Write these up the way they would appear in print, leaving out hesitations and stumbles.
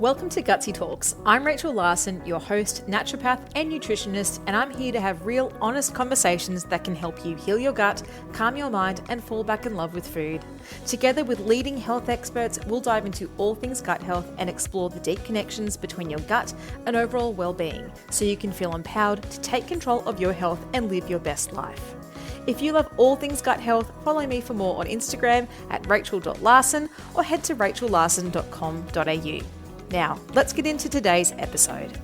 Welcome to Gutsy Talks. I'm Rachel Larson, your host, naturopath and nutritionist, and I'm here to have real, honest conversations that can help you heal your gut, calm your mind, and fall back in love with food. Together with leading health experts, we'll dive into all things gut health and explore the deep connections between your gut and overall well-being, so you can feel empowered to take control of your health and live your best life. If you love all things gut health, follow me for more on Instagram at rachel.larson or head to rachellarson.com.au. Now, let's get into today's episode.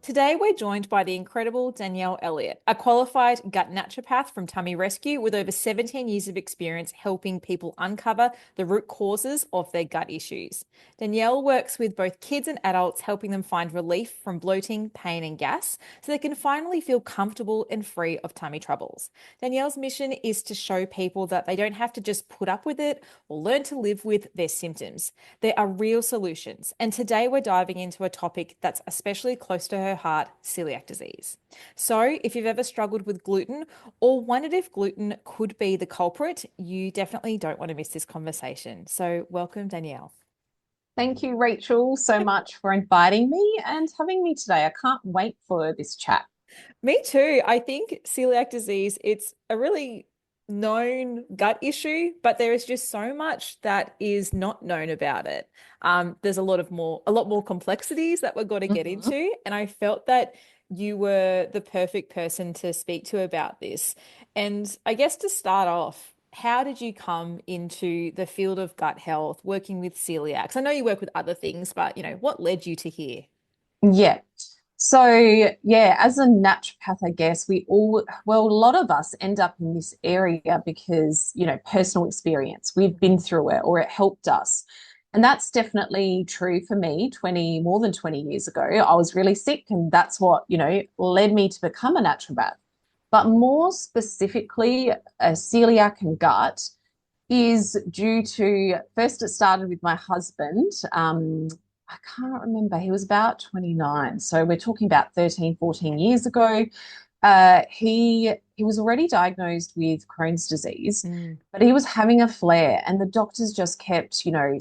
Today, we're joined by the incredible Danielle Elliot, a qualified gut naturopath from Tummy Rescue with over 17 years of experience helping people uncover the root causes of their gut issues. Danielle works with both kids and adults, helping them find relief from bloating, pain, and gas so they can finally feel comfortable and free of tummy troubles. Danielle's mission is to show people that they don't have to just put up with it or learn to live with their symptoms. There are real solutions, and today we're diving into a topic that's especially close to her heart, celiac disease. So if you've ever struggled with gluten or wondered if gluten could be the culprit, you definitely don't want to miss this conversation. So welcome, Danielle. Thank you, Rachel, so much for inviting me and having me today. I can't wait for this chat. Me too. I think celiac disease, it's a really known gut issue, but there is just so much that is not known about it. There's a lot more complexities that we're going to get into, and I felt that you were the perfect person to speak to about this. And I guess to start off, how did you come into the field of gut health, working with celiacs? I know you work with other things, but what led you to here? Yeah. So, yeah, as a naturopath, I guess a lot of us end up in this area because, personal experience, we've been through it or it helped us. And that's definitely true for me. More than 20 years ago, I was really sick, and that's what, led me to become a naturopath. But more specifically, a celiac and gut is due to, first it started with my husband. I can't remember. He was about 29. So we're talking about 13, 14 years ago. He was already diagnosed with Crohn's disease, but he was having a flare, and the doctors just kept,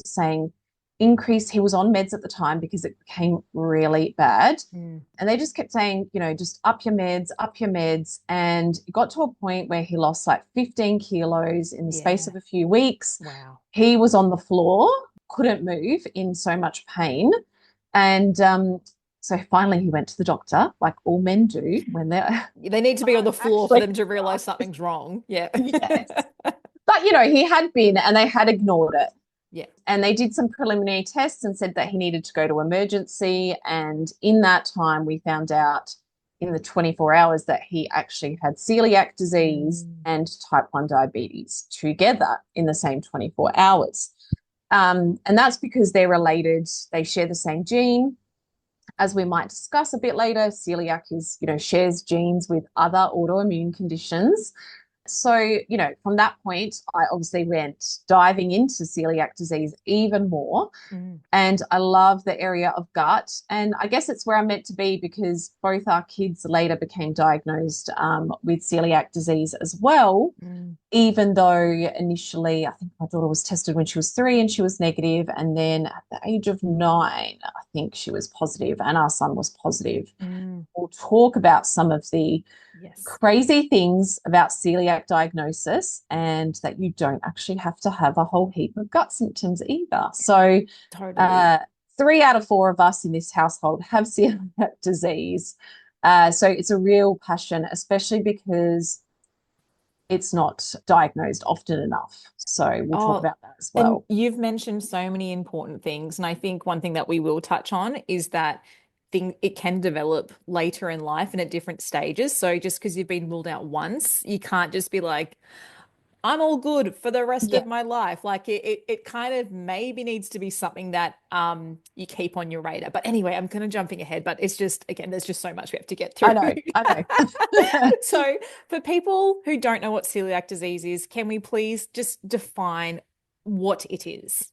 saying increase. He was on meds at the time because it became really bad. And they just kept saying, just up your meds. And it got to a point where he lost like 15 kilos in the space of a few weeks. Wow. He was on the floor, couldn't move, in so much pain. And so finally he went to the doctor, like all men do when they need to be on the floor for them to realize something's wrong. Yeah. Yes. But he had been, and they had ignored it. Yeah. And they did some preliminary tests and said that he needed to go to emergency. And in that time, we found out in the 24 hours that he actually had celiac disease and type 1 diabetes together in the same 24 hours. And that's because they're related. They share the same gene. As we might discuss a bit later, celiac shares genes with other autoimmune conditions. So, from that point, I obviously went diving into celiac disease even more. And I love the area of gut. And I guess it's where I'm meant to be because both our kids later became diagnosed with celiac disease as well, even though initially I think my daughter was tested when she was 3 and she was negative. And then at the age of 9, I think she was positive, and our son was positive. We'll talk about some of the crazy things about celiac diagnosis, and that you don't actually have to have a whole heap of gut symptoms either. So Totally. 3 out of 4 of us in this household have celiac disease. So it's a real passion, especially because it's not diagnosed often enough. So we'll talk about that as well. And you've mentioned so many important things. And I think one thing that we will touch on is that it can develop later in life and at different stages. So just because you've been ruled out once, you can't just be like, I'm all good for the rest of my life. Like it kind of maybe needs to be something that you keep on your radar. But anyway, I'm kind of jumping ahead, but it's just, again, there's just so much we have to get through. I know. So for people who don't know what celiac disease is, can we please just define what it is?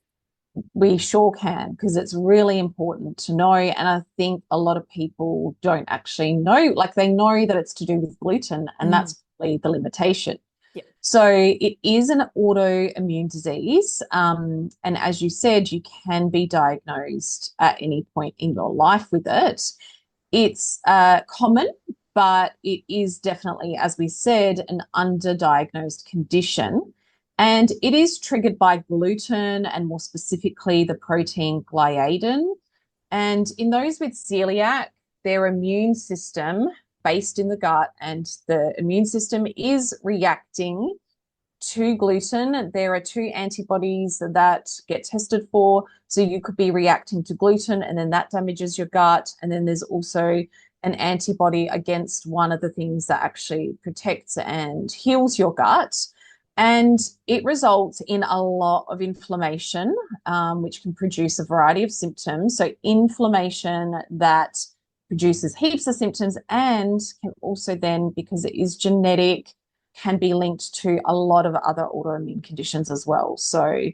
We sure can, because it's really important to know. And I think a lot of people don't actually know, like they know that it's to do with gluten, and that's probably the limitation. Yeah. So it is an autoimmune disease. And as you said, you can be diagnosed at any point in your life with it. It's common, but it is definitely, as we said, an underdiagnosed condition. And it is triggered by gluten and more specifically the protein gliadin. And in those with celiac, their immune system based in the gut and the immune system is reacting to gluten. There are two antibodies that get tested for. So you could be reacting to gluten and then that damages your gut. And then there's also an antibody against one of the things that actually protects and heals your gut. And it results in a lot of inflammation, which can produce a variety of symptoms. So, inflammation that produces heaps of symptoms and can also then, because it is genetic, can be linked to a lot of other autoimmune conditions as well. So,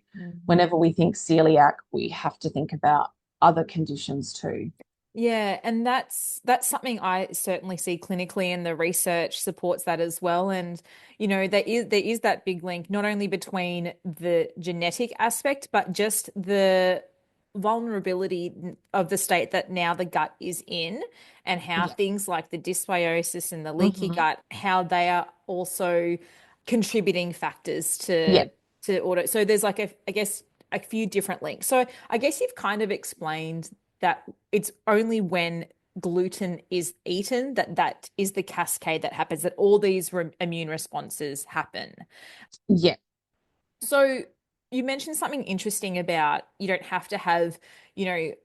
whenever we think celiac, we have to think about other conditions too. Yeah, and that's something I certainly see clinically, and the research supports that as well. And there is that big link not only between the genetic aspect, but just the vulnerability of the state that now the gut is in, and how Yeah. things like the dysbiosis and the leaky Mm-hmm. gut, how they are also contributing factors Yeah. to auto. So there's like I guess a few different links. So I guess you've kind of explained that it's only when gluten is eaten that is the cascade that happens, that all these immune responses happen. Yeah. So you mentioned something interesting about you don't have to have,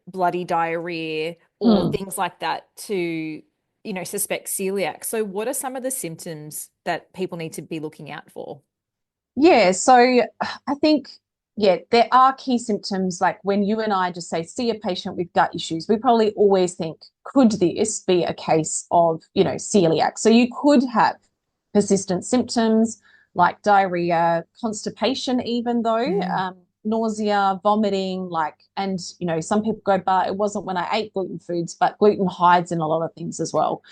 bloody diarrhea or Mm. things like that to, suspect celiac. So what are some of the symptoms that people need to be looking out for? Yeah, so I think, yeah, there are key symptoms like when you and I just say, see a patient with gut issues, we probably always think, could this be a case of, celiac? So you could have persistent symptoms like diarrhea, constipation, even though, Mm. nausea, vomiting, and, some people go, but it wasn't when I ate gluten foods, but gluten hides in a lot of things as well.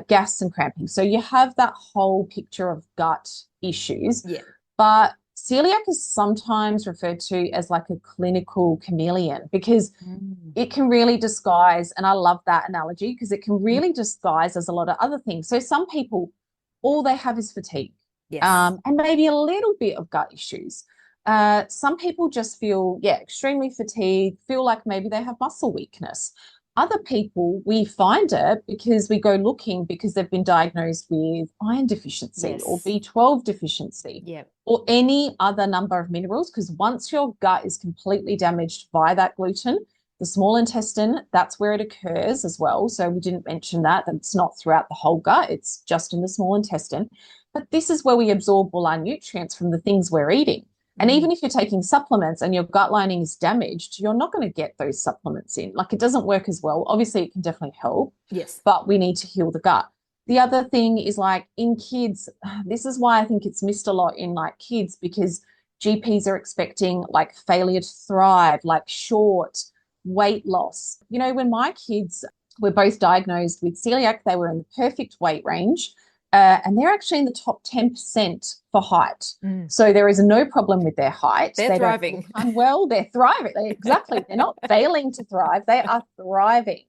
Gas and cramping. So you have that whole picture of gut issues. Yeah. But celiac is sometimes referred to as like a clinical chameleon because Mm. it can really disguise, and I love that analogy because it can really disguise as a lot of other things. So some people, all they have is fatigue, Yes. and maybe a little bit of gut issues. Some people just feel, yeah, extremely fatigued, feel like maybe they have muscle weakness. Other people, we find it because we go looking because they've been diagnosed with iron deficiency or Yes. B12 deficiency Yeah. or any other number of minerals. Because once your gut is completely damaged by that gluten, the small intestine, that's where it occurs as well. So we didn't mention that it's not throughout the whole gut, it's just in the small intestine. But this is where we absorb all our nutrients from the things we're eating. And Mm. even if you're taking supplements and your gut lining is damaged, you're not going to get those supplements in. Like it doesn't work as well. Obviously, it can definitely help, Yes. but we need to heal the gut. The other thing is like in kids, this is why I think it's missed a lot in like kids because GPs are expecting like failure to thrive, like short weight loss. When my kids were both diagnosed with celiac, they were in the perfect weight range. And they're actually in the top 10% for height. Mm. So there is no problem with their height. They're They don't look thriving. unwell. They're thriving. Exactly. They're not failing to thrive. They are thriving.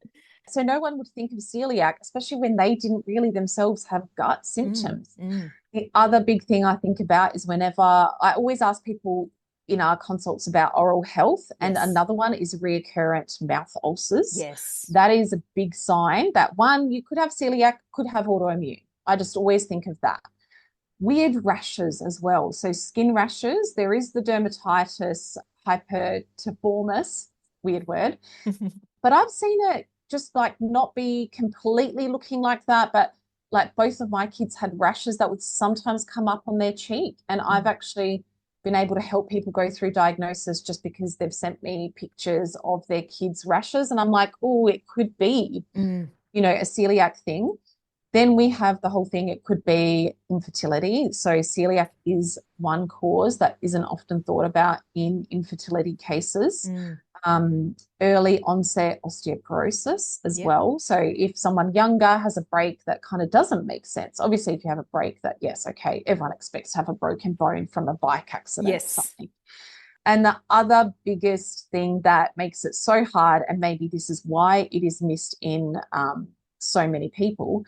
So no one would think of celiac, especially when they didn't really themselves have gut Mm. symptoms. Mm. The other big thing I think about is whenever I always ask people in our consults about oral health, and Yes. another one is recurrent mouth ulcers. Yes. That is a big sign that one, you could have celiac, could have autoimmune. I just always think of that. Weird rashes as well. So skin rashes, there is the dermatitis hypertiformis, weird word, but I've seen it just like not be completely looking like that, but like both of my kids had rashes that would sometimes come up on their cheek. And I've actually been able to help people go through diagnosis just because they've sent me pictures of their kids' rashes. And I'm like, oh, it could be, Mm. a celiac thing. Then we have the whole thing, it could be infertility. So, celiac is one cause that isn't often thought about in infertility cases. Mm. early onset osteoporosis as Yep. well. So if someone younger has a break that kind of doesn't make sense, obviously if you have a break that, yes, okay, everyone expects to have a broken bone from a bike accident or Yes. something. And the other biggest thing that makes it so hard, and maybe this is why it is missed in so many people,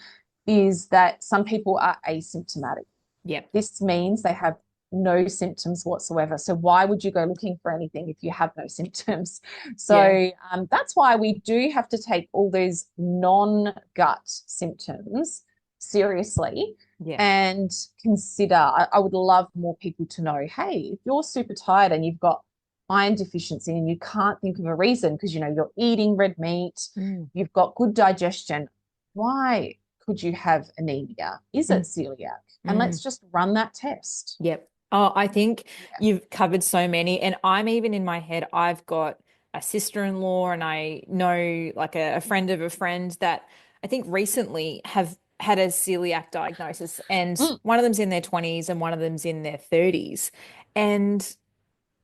is that some people are asymptomatic. Yep. This means they have no symptoms whatsoever. So why would you go looking for anything if you have no symptoms? Yeah. So that's why we do have to take all those non-gut symptoms seriously Yeah. and consider. I would love more people to know, hey, if you're super tired and you've got iron deficiency and you can't think of a reason because you know you're eating red meat, Mm. you've got good digestion, why could you have anemia? Is it Mm. celiac? And let's Mm. just run that test. Yep. Oh, I think Yeah. you've covered so many. And I'm even in my head, I've got a sister-in-law and I know like a friend of a friend that I think recently have had a celiac diagnosis. And Mm, one of them's in their 20s and one of them's in their 30s. And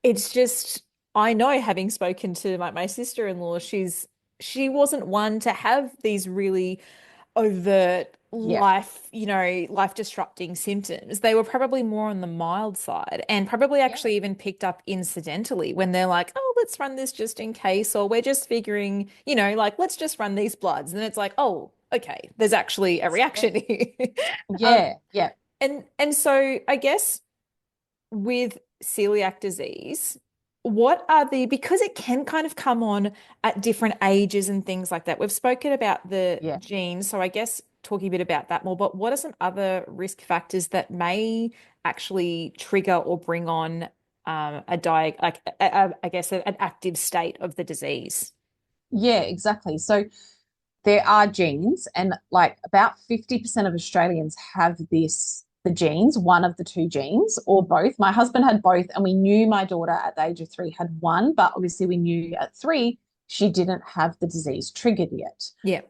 it's just, I know having spoken to my sister-in-law, she wasn't one to have these really overt yeah. life disrupting symptoms. They were probably more on the mild side and probably Yeah. actually even picked up incidentally when they're like, oh, let's run this just in case, or we're just figuring, like, let's just run these bloods. And then it's like, oh, okay, there's actually a That's reaction correct. here. Um, Yeah. Yeah. and so I guess with celiac disease, what are because it can kind of come on at different ages and things like that. We've spoken about the Yeah. genes, so I guess talking a bit about that more, but what are some other risk factors that may actually trigger or bring on I guess an active state of the disease? Yeah, exactly. So there are genes, and like about 50% of Australians have the genes, one of the two genes, or both. My husband had both, and we knew my daughter at the age of 3 had one, but obviously we knew at 3 she didn't have the disease triggered yet. Yeah.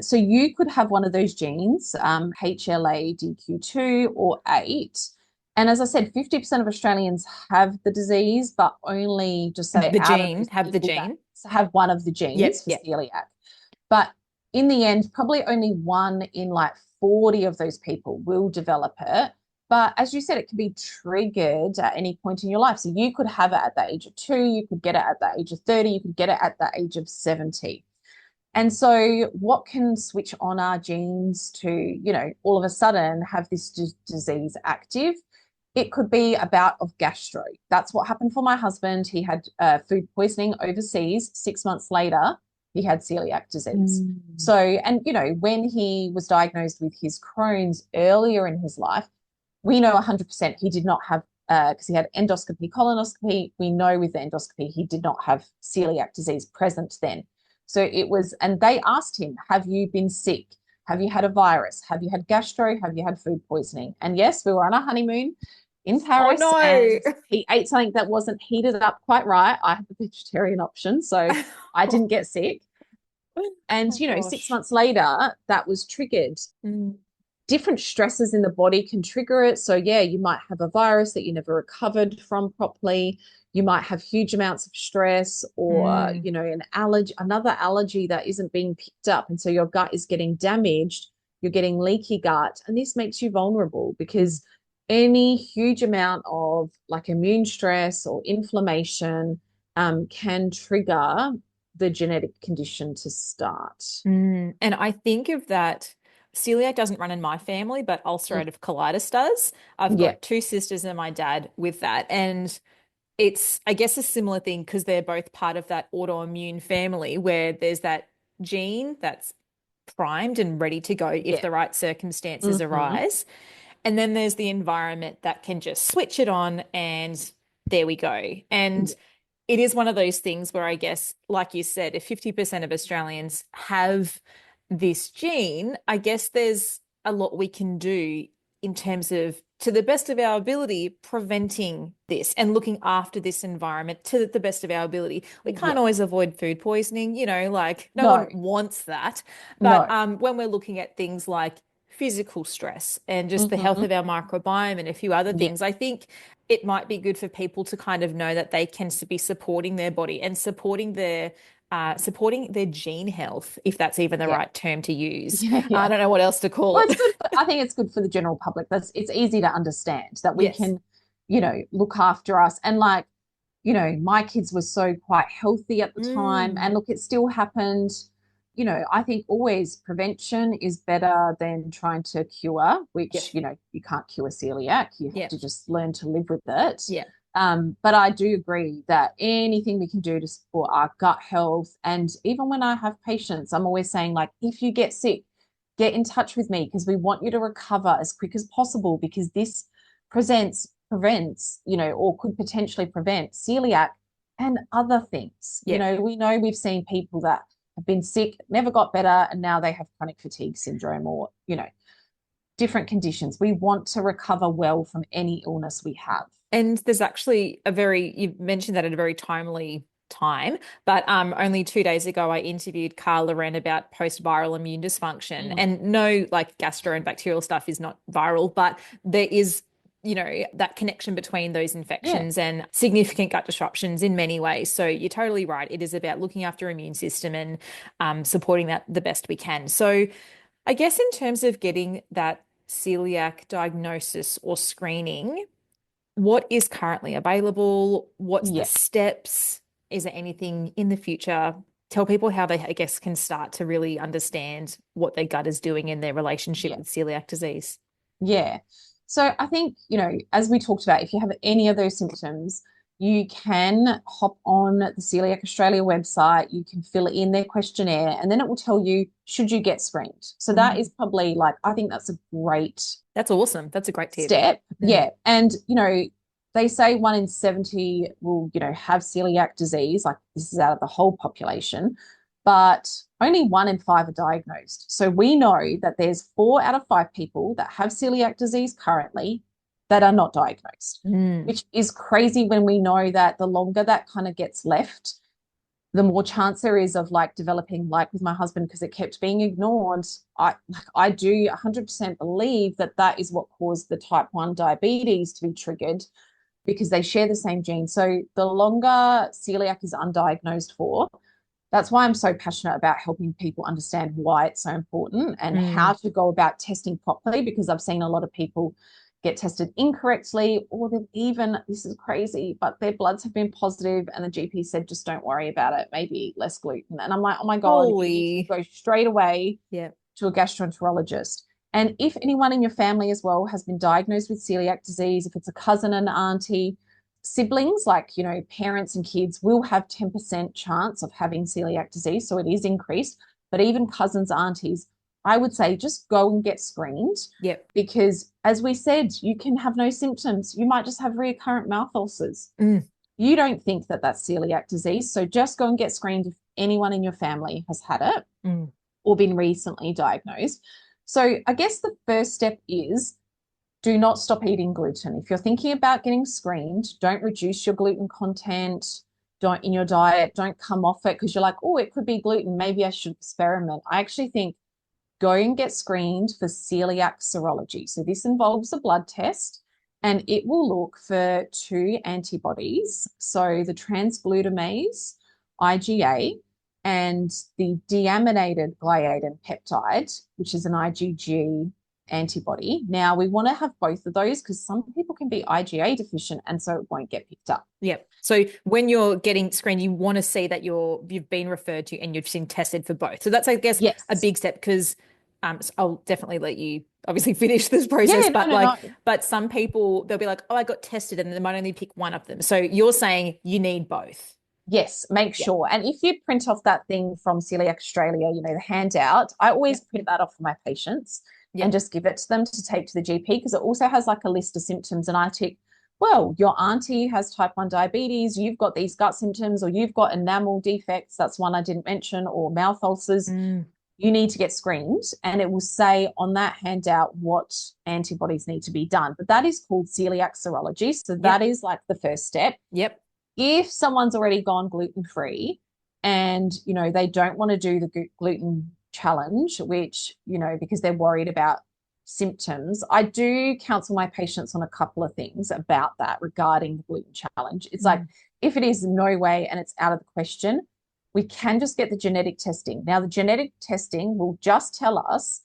So you could have one of those genes, HLA-DQ2 or 8. And as I said, 50% of Australians have the disease, but only just say The out of gene, those have the people that gene. have one of the Yep, genes for yep. celiac. But in the end, probably only one in like 40 of those people will develop it. But as you said, it can be triggered at any point in your life. So you could have it at the age of 2, you could get it at the age of 30, you could get it at the age of 70. And so, what can switch on our genes to, all of a sudden have this disease active? It could be a bout of gastro. That's what happened for my husband. He had food poisoning overseas. 6 months later, he had celiac disease. Mm. So, and, when he was diagnosed with his Crohn's earlier in his life, we know 100% he did not have, because he had endoscopy, colonoscopy. We know with the endoscopy, he did not have celiac disease present then. So it was, and they asked him, have you been sick? Have you had a virus? Have you had gastro? Have you had food poisoning? And yes, we were on a honeymoon in Oh Paris no. and he ate something that wasn't heated up quite right. I had the vegetarian option, so I didn't get sick. And, Oh 6 gosh. months later, that was triggered. Mm. Different stresses in the body can trigger it. So, yeah, you might have a virus that you never recovered from properly. You might have huge amounts of stress or, Mm. an allergy, another allergy that isn't being picked up. And so your gut is getting damaged. You're getting leaky gut. And this makes you vulnerable because any huge amount of like immune stress or inflammation can trigger the genetic condition to start. And I think of that. Celiac doesn't run in my family, but Mm, ulcerative colitis does. I've yeah, got two sisters and my dad with that. And it's, I guess, a similar thing because they're both part of that autoimmune family where there's that gene that's primed and ready to go if yeah. the right circumstances Hmm. arise. And then there's the environment that can just switch it on and there we go. And Yeah, it is one of those things where I guess, like you said, if 50% of Australians have this gene, I guess there's a lot we can do in terms of, to the best of our ability, preventing this and looking after this environment to the best of our ability. We can't yeah. always avoid food poisoning, like no No, one wants that. But no. when we're looking at things like physical stress and just the health Hmm. of our microbiome and a few other Yeah, things, I think it might be good for people to kind of know that they can be supporting their body and supporting their gene health, if that's even the yeah, right term to use. yeah, I yeah. don't know what else to call Well, it. it's good. I think it's good for the general public. It's easy to understand that we Yes. can, look after us. And like, my kids were so quite healthy at the time. Mm. And look, it still happened. I think always prevention is better than trying to cure, Yeah. which, you can't cure celiac. You have Yeah. to just learn to live with it. Yeah. But I do agree that anything we can do to support our gut health, and even when I have patients, I'm always saying, like, if you get sick, get in touch with me because we want you to recover as quick as possible because this prevents, or could potentially prevent celiac and other things. Yeah. We know we've seen people that have been sick, never got better, and now they have chronic fatigue syndrome or, different conditions. We want to recover well from any illness we have. And there's actually you mentioned that at a very timely time, but only 2 days ago, I interviewed Carl Loren about post-viral immune dysfunction. Mm. And no, like gastro and bacterial stuff is not viral, but there is, that connection between those Yeah, infections and significant gut disruptions in many ways. So you're totally right. It is about looking after your immune system and supporting that the best we can. So I guess in terms of getting that celiac diagnosis or screening, what is currently available? What's the yeah, steps? Is there anything in the future? Tell people how they, I guess, can start to really understand what their gut is doing in their relationship yeah. with celiac disease. Yeah. So I think, as we talked about, if you have any of those symptoms, you can hop on the Celiac Australia website, you can fill in their questionnaire, and then it will tell you, should you get screened? So that is Mm. probably like, I think that's a great That's awesome. That's a great tip. step. Mm. Yeah. And, they say 1 in 70 will, have celiac disease, like this is out of the whole population, but only 1 in 5 are diagnosed. So we know that there's 4 out of 5 people that have celiac disease currently that are not diagnosed, Mm. which is crazy when we know that the longer that kind of gets left, the more chance there is of like developing, like with my husband, because it kept being ignored. I do 100% believe that that is what caused the type 1 diabetes to be triggered because they share the same gene. So the longer celiac is undiagnosed for, that's why I'm so passionate about helping people understand why it's so important and how Mm. to go about testing properly, because I've seen a lot of people get tested incorrectly, or they've even, this is crazy, but their bloods have been positive and the GP said, just don't worry about it, maybe eat less gluten. And I'm like, oh my God, you need to Holy. go straight away Yeah. to a gastroenterologist. And if anyone in your family as well has been diagnosed with celiac disease, if it's a cousin and auntie, siblings, like, parents and kids will have 10% chance of having celiac disease. So it is increased. But even cousins, aunties, I would say just go and get screened Yep. because, as we said, you can have no symptoms. You might just have recurrent mouth ulcers. Mm. You don't think that that's celiac disease. So just go and get screened if anyone in your family has had it Mm. or been recently diagnosed. So I guess the first step is do not stop eating gluten. If you're thinking about getting screened, don't reduce your gluten content. Don't in your diet, don't come off it because you're like, oh, it could be gluten. Maybe I should experiment. I actually think go and get screened for celiac serology. So this involves a blood test and it will look for 2 antibodies. So the transglutamase, IgA, and the deaminated gliadin peptide, which is an IgG antibody. Now we want to have both of those because some people can be IgA deficient and so it won't get picked up. Yep. So when you're getting screened, you want to see that you've been referred to and you've been tested for both. So that's, I guess, a Yes. big step because so I'll definitely let you obviously finish this Yeah, process, no, but no, no. but some people they'll be like, oh, I got tested and they might only pick one of them. So you're saying you need both. Yes, make Yeah. sure. And if you print off that thing from Celiac Australia, the handout, I always Yep. print that off for my patients and Yep. just give it to them to take to the GP because it also has like a list of symptoms. And I tick, well, your auntie has type 1 diabetes, you've got these gut symptoms, or you've got enamel defects. That's one I didn't mention, or mouth ulcers. Mm. You need to get screened. And it will say on that handout what antibodies need to be done. But that is called celiac serology. So that Yep. is like the first step. Yep. If someone's already gone gluten free and they don't want to do the gluten challenge, which because they're worried about symptoms, I do counsel my patients on a couple of things about that regarding the gluten challenge. It's like, if it is no way and it's out of the question, we can just get the genetic testing. Now, the genetic testing will just tell us,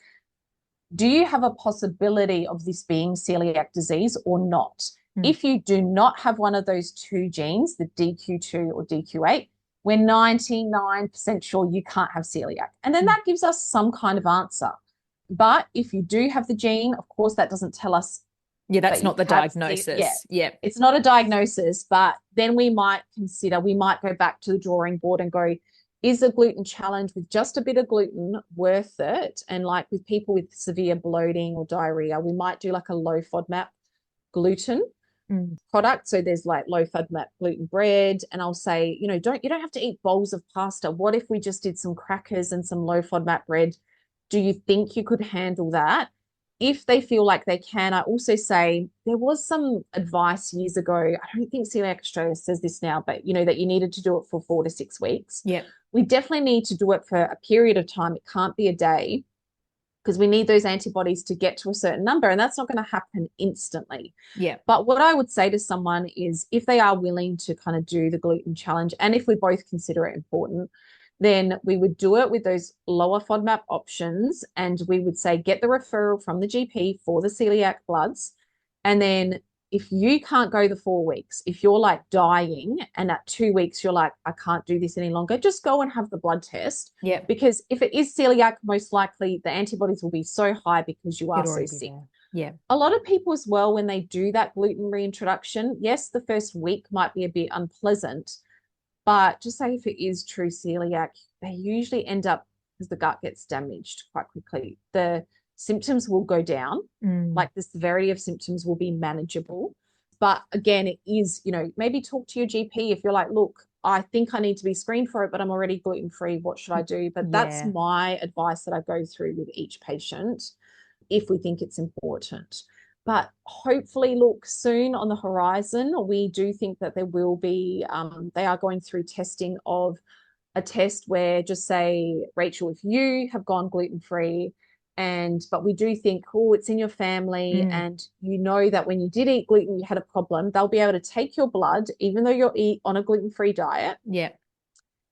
do you have a possibility of this being celiac disease or not? If you do not have one of those two genes, the DQ2 or DQ8, we're 99% sure you can't have celiac. And then that gives us some kind of answer. But if you do have the gene, of course, that doesn't tell us. Yeah, that's not the diagnosis. Yeah. It's not a diagnosis, but then we might go back to the drawing board and go, is a gluten challenge with just a bit of gluten worth it? And like with people with severe bloating or diarrhea, we might do like a low FODMAP gluten product. So there's like low FODMAP gluten bread. And I'll say, you don't have to eat bowls of pasta. What if we just did some crackers and some low FODMAP bread? Do you think you could handle that? If they feel like they can, I also say there was some advice years ago. I don't think Celiac Australia says this now, but that you needed to do it for 4 to 6 weeks. Yeah. We definitely need to do it for a period of time. It can't be a day because we need those antibodies to get to a certain number, and that's not going to happen instantly. Yeah. But what I would say to someone is if they are willing to kind of do the gluten challenge, and if we both consider it important, then we would do it with those lower FODMAP options. And we would say, get the referral from the GP for the celiac bloods. And then if you can't go the 4 weeks, if you're like dying and at 2 weeks, you're like, I can't do this any longer, just go and have the blood test. Yeah. Because if it is celiac, most likely the antibodies will be so high because you are so sick. Yeah. A lot of people as well, when they do that gluten reintroduction, yes, the first week might be a bit unpleasant. But just say if it is true celiac, they usually end up, because the gut gets damaged quite quickly, the symptoms will go down. Like the severity of symptoms will be manageable. But again, it is, maybe talk to your GP if you're like, look, I think I need to be screened for it, but I'm already gluten-free. What should I do? But that's my advice that I go through with each patient if we think it's important. But hopefully, look, soon on the horizon, we do think that there will be, they are going through testing of a test where just say, Rachel, if you have gone gluten-free, but we do think, it's in your family and that when you did eat gluten, you had a problem, they'll be able to take your blood, even though you're on a gluten-free diet,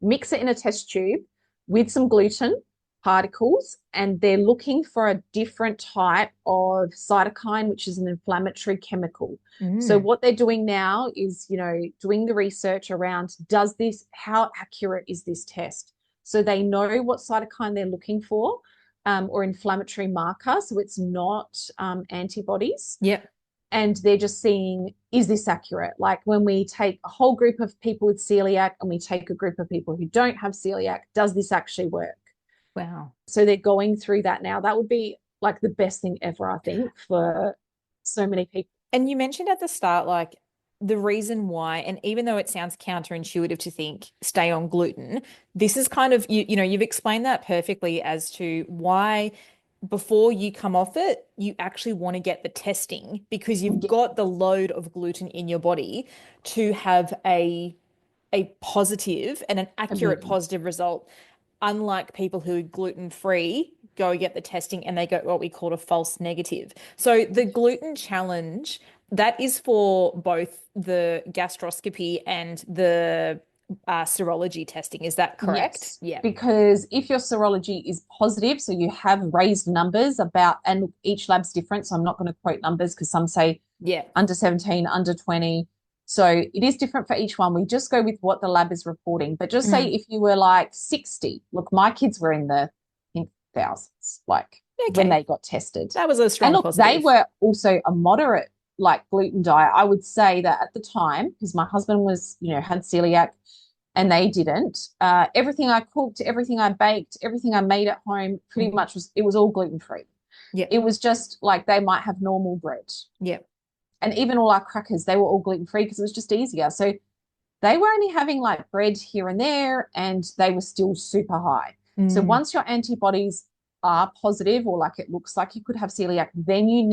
mix it in a test tube with some gluten particles, and they're looking for a different type of cytokine, which is an inflammatory chemical. So what they're doing now is, doing the research around, how accurate is this test? So they know what cytokine they're looking for, or inflammatory marker. So it's not antibodies. Yeah. And they're just seeing, is this accurate? Like when we take a whole group of people with celiac and we take a group of people who don't have celiac, does this actually work? Wow. So they're going through that now. That would be like the best thing ever, I think, for so many people. And you mentioned at the start, like the reason why, and even though it sounds counterintuitive to think stay on gluten, this is kind of, you've explained that perfectly as to why before you come off it, you actually want to get the testing because you've got the load of gluten in your body to have a positive and an accurate positive result. Unlike people who are gluten-free, go get the testing and they get what we call a false negative. So the gluten challenge, that is for both the gastroscopy and the serology testing. Is that correct? Yes, yeah. Because if your serology is positive, so you have raised numbers and each lab's different, so I'm not going to quote numbers because some say under 17, under 20. So it is different for each one. We just go with what the lab is reporting. But just say if you were like 60, look, my kids were in the, I think, thousands, when they got tested. That was a strong positive. They were also a moderate gluten diet. I would say that at the time, because my husband was, had celiac and they didn't, everything I cooked, everything I baked, everything I made at home pretty much it was all gluten-free. Yeah. It was just like they might have normal bread. Yeah. And even all our crackers, they were all gluten-free because it was just easier. So they were only having bread here and there, and they were still super high. So once your antibodies are positive, or it looks like you could have celiac, then you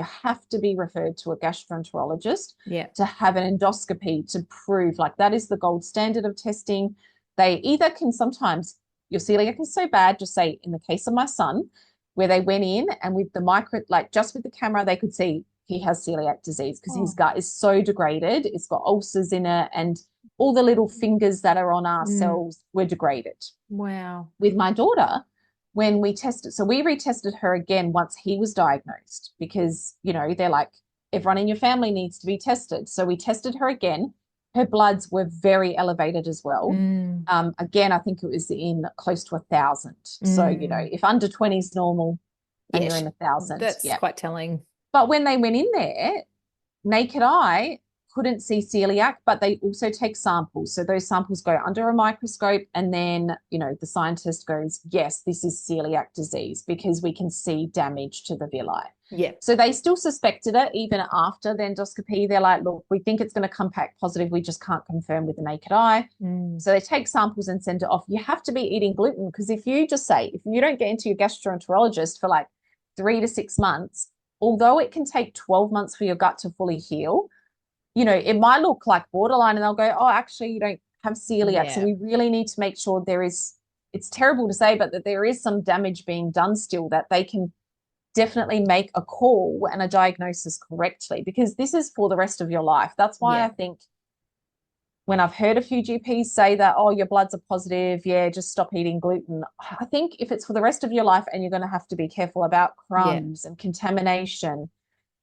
have to be referred to a gastroenterologist to have an endoscopy to prove that is the gold standard of testing. They either can sometimes, your celiac is so bad, just say, in the case of my son, where they went in and with the micro, like just with the camera, they could see he has celiac disease because his Oh. gut is so degraded. It's got ulcers in it, and all the little fingers that are on our Mm. cells were degraded. Wow. With my daughter, when we tested, so we retested her again once he was diagnosed because, they're like, everyone in your family needs to be tested. So we tested her again. Her bloods were very elevated as well. Mm. Again, I think it was in close to 1,000. So, Mm. if under 20 is normal and you're Yes, in 1,000, that's yeah. quite telling. But when they went in there, naked eye couldn't see celiac, but they also take samples. So those samples go under a microscope, and then, the scientist goes, yes, this is celiac disease because we can see damage to the villi. Yeah. So they still suspected it even after the endoscopy. They're like, look, we think it's going to come back positive. We just can't confirm with the naked eye. Mm. So they take samples and send it off. You have to be eating gluten because if you don't get into your gastroenterologist for like 3 to 6 months, although it can take 12 months for your gut to fully heal, it might look like borderline and they'll go, oh, actually, you don't have celiac. So Yeah. we really need to make sure it's terrible to say, but that there is some damage being done still, that they can definitely make a call and a diagnosis correctly, because this is for the rest of your life. That's why I Yeah. think when I've heard a few GPs say that, oh, your bloods are positive, yeah, just stop eating gluten. I think if it's for the rest of your life and you're going to have to be careful about Yeah. crumbs and contamination,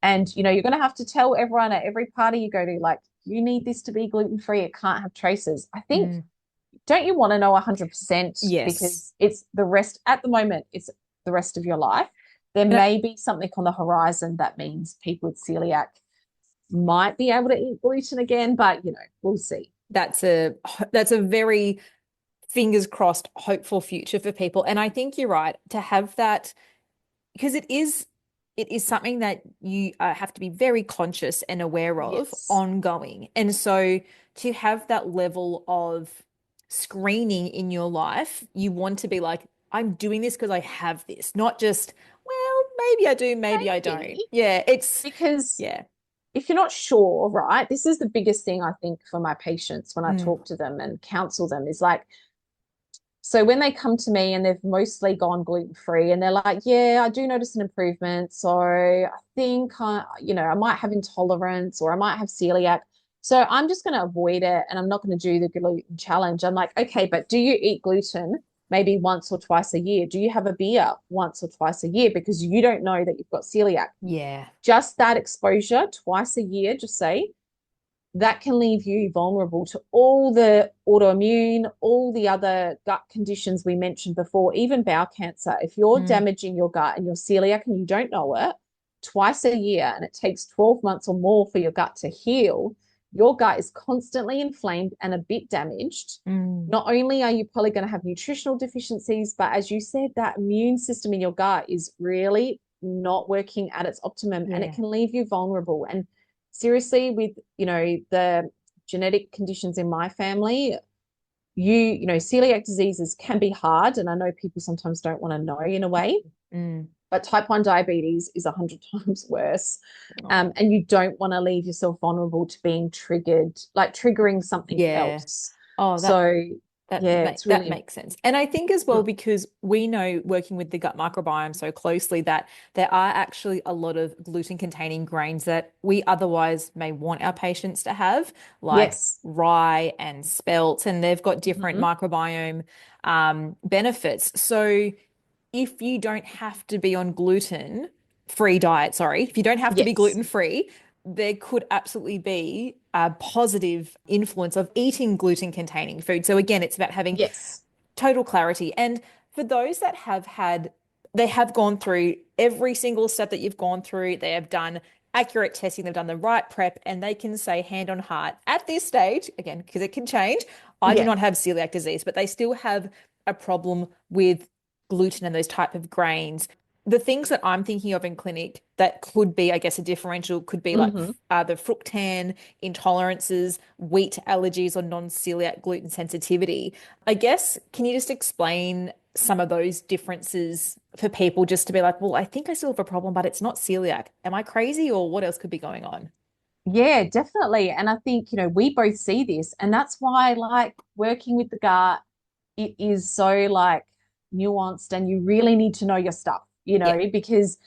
and you're going to have to tell everyone at every party you go to, like, you need this to be gluten-free. It can't have traces. I think, Mm. don't you want to know 100%? Yes. Because it's the rest, at the moment, it's the rest of your life. There And may be something on the horizon that means people with celiac might be able to eat gluten again, but we'll see. that's a that's a very fingers crossed hopeful future for people. And I think you're right to have that because it is something that you have to be very conscious and aware of Yes. ongoing. And so to have that level of screening in your life, you want to be like, I'm doing this because I have this, not just, well, maybe I do, maybe I don't. Maybe. Yeah, Because yeah. if you're not sure, right, this is the biggest thing I think for my patients when I Mm. talk to them and counsel them is like, so when they come to me and they've mostly gone gluten-free and they're like, yeah, I do notice an improvement. So I think I might have intolerance or I might have celiac. So I'm just going to avoid it and I'm not going to do the gluten challenge. I'm like, okay, but do you eat gluten maybe once or twice a year? Do you have a beer once or twice a year? Because you don't know that you've got celiac. Yeah. Just that exposure twice a year, just say, that can leave you vulnerable to all the autoimmune, all the other gut conditions we mentioned before, even bowel cancer. If you're Mm. damaging your gut and you're celiac and you don't know it, twice a year, and it takes 12 months or more for your gut to heal, your gut is constantly inflamed and a bit damaged. Mm. Not only are you probably going to have nutritional deficiencies, but as you said, that immune system in your gut is really not working at its optimum and it Yeah. can leave you vulnerable. And seriously, with the genetic conditions in my family, celiac diseases can be hard, and I know people sometimes don't want to know in a way, Mm. but type 1 diabetes is 100 times worse. Oh. And you don't want to leave yourself vulnerable to being triggered, like triggering something Yeah. else. Oh, So yeah, it's that really makes sense. And I think as well, because we know working with the gut microbiome so closely that there are actually a lot of gluten-containing grains that we otherwise may want our patients to have, like yes. rye and spelt, and they've got different Mhm. microbiome benefits. So if you don't have to be on gluten-free diet, sorry, if you don't have to be Yes. gluten-free, there could absolutely be a positive influence of eating gluten-containing food. So again, it's about having Yes. total clarity. And for those that they have gone through every single step that you've gone through, they have done accurate testing, they've done the right prep, and they can say hand on heart at this stage, again, because it can change, I do Yeah. not have celiac disease, but they still have a problem with gluten and those type of grains. The things that I'm thinking of in clinic that could be, I guess, a differential could be like Hmm. the fructan intolerances, wheat allergies, or non-celiac gluten sensitivity. I guess, can you just explain some of those differences for people just to be like, well, I think I still have a problem, but it's not celiac. Am I crazy or what else could be going on? Yeah, definitely. And I think, we both see this, and that's why, like, working with the gut, it is so like nuanced, and you really need to know your stuff. Yeah. because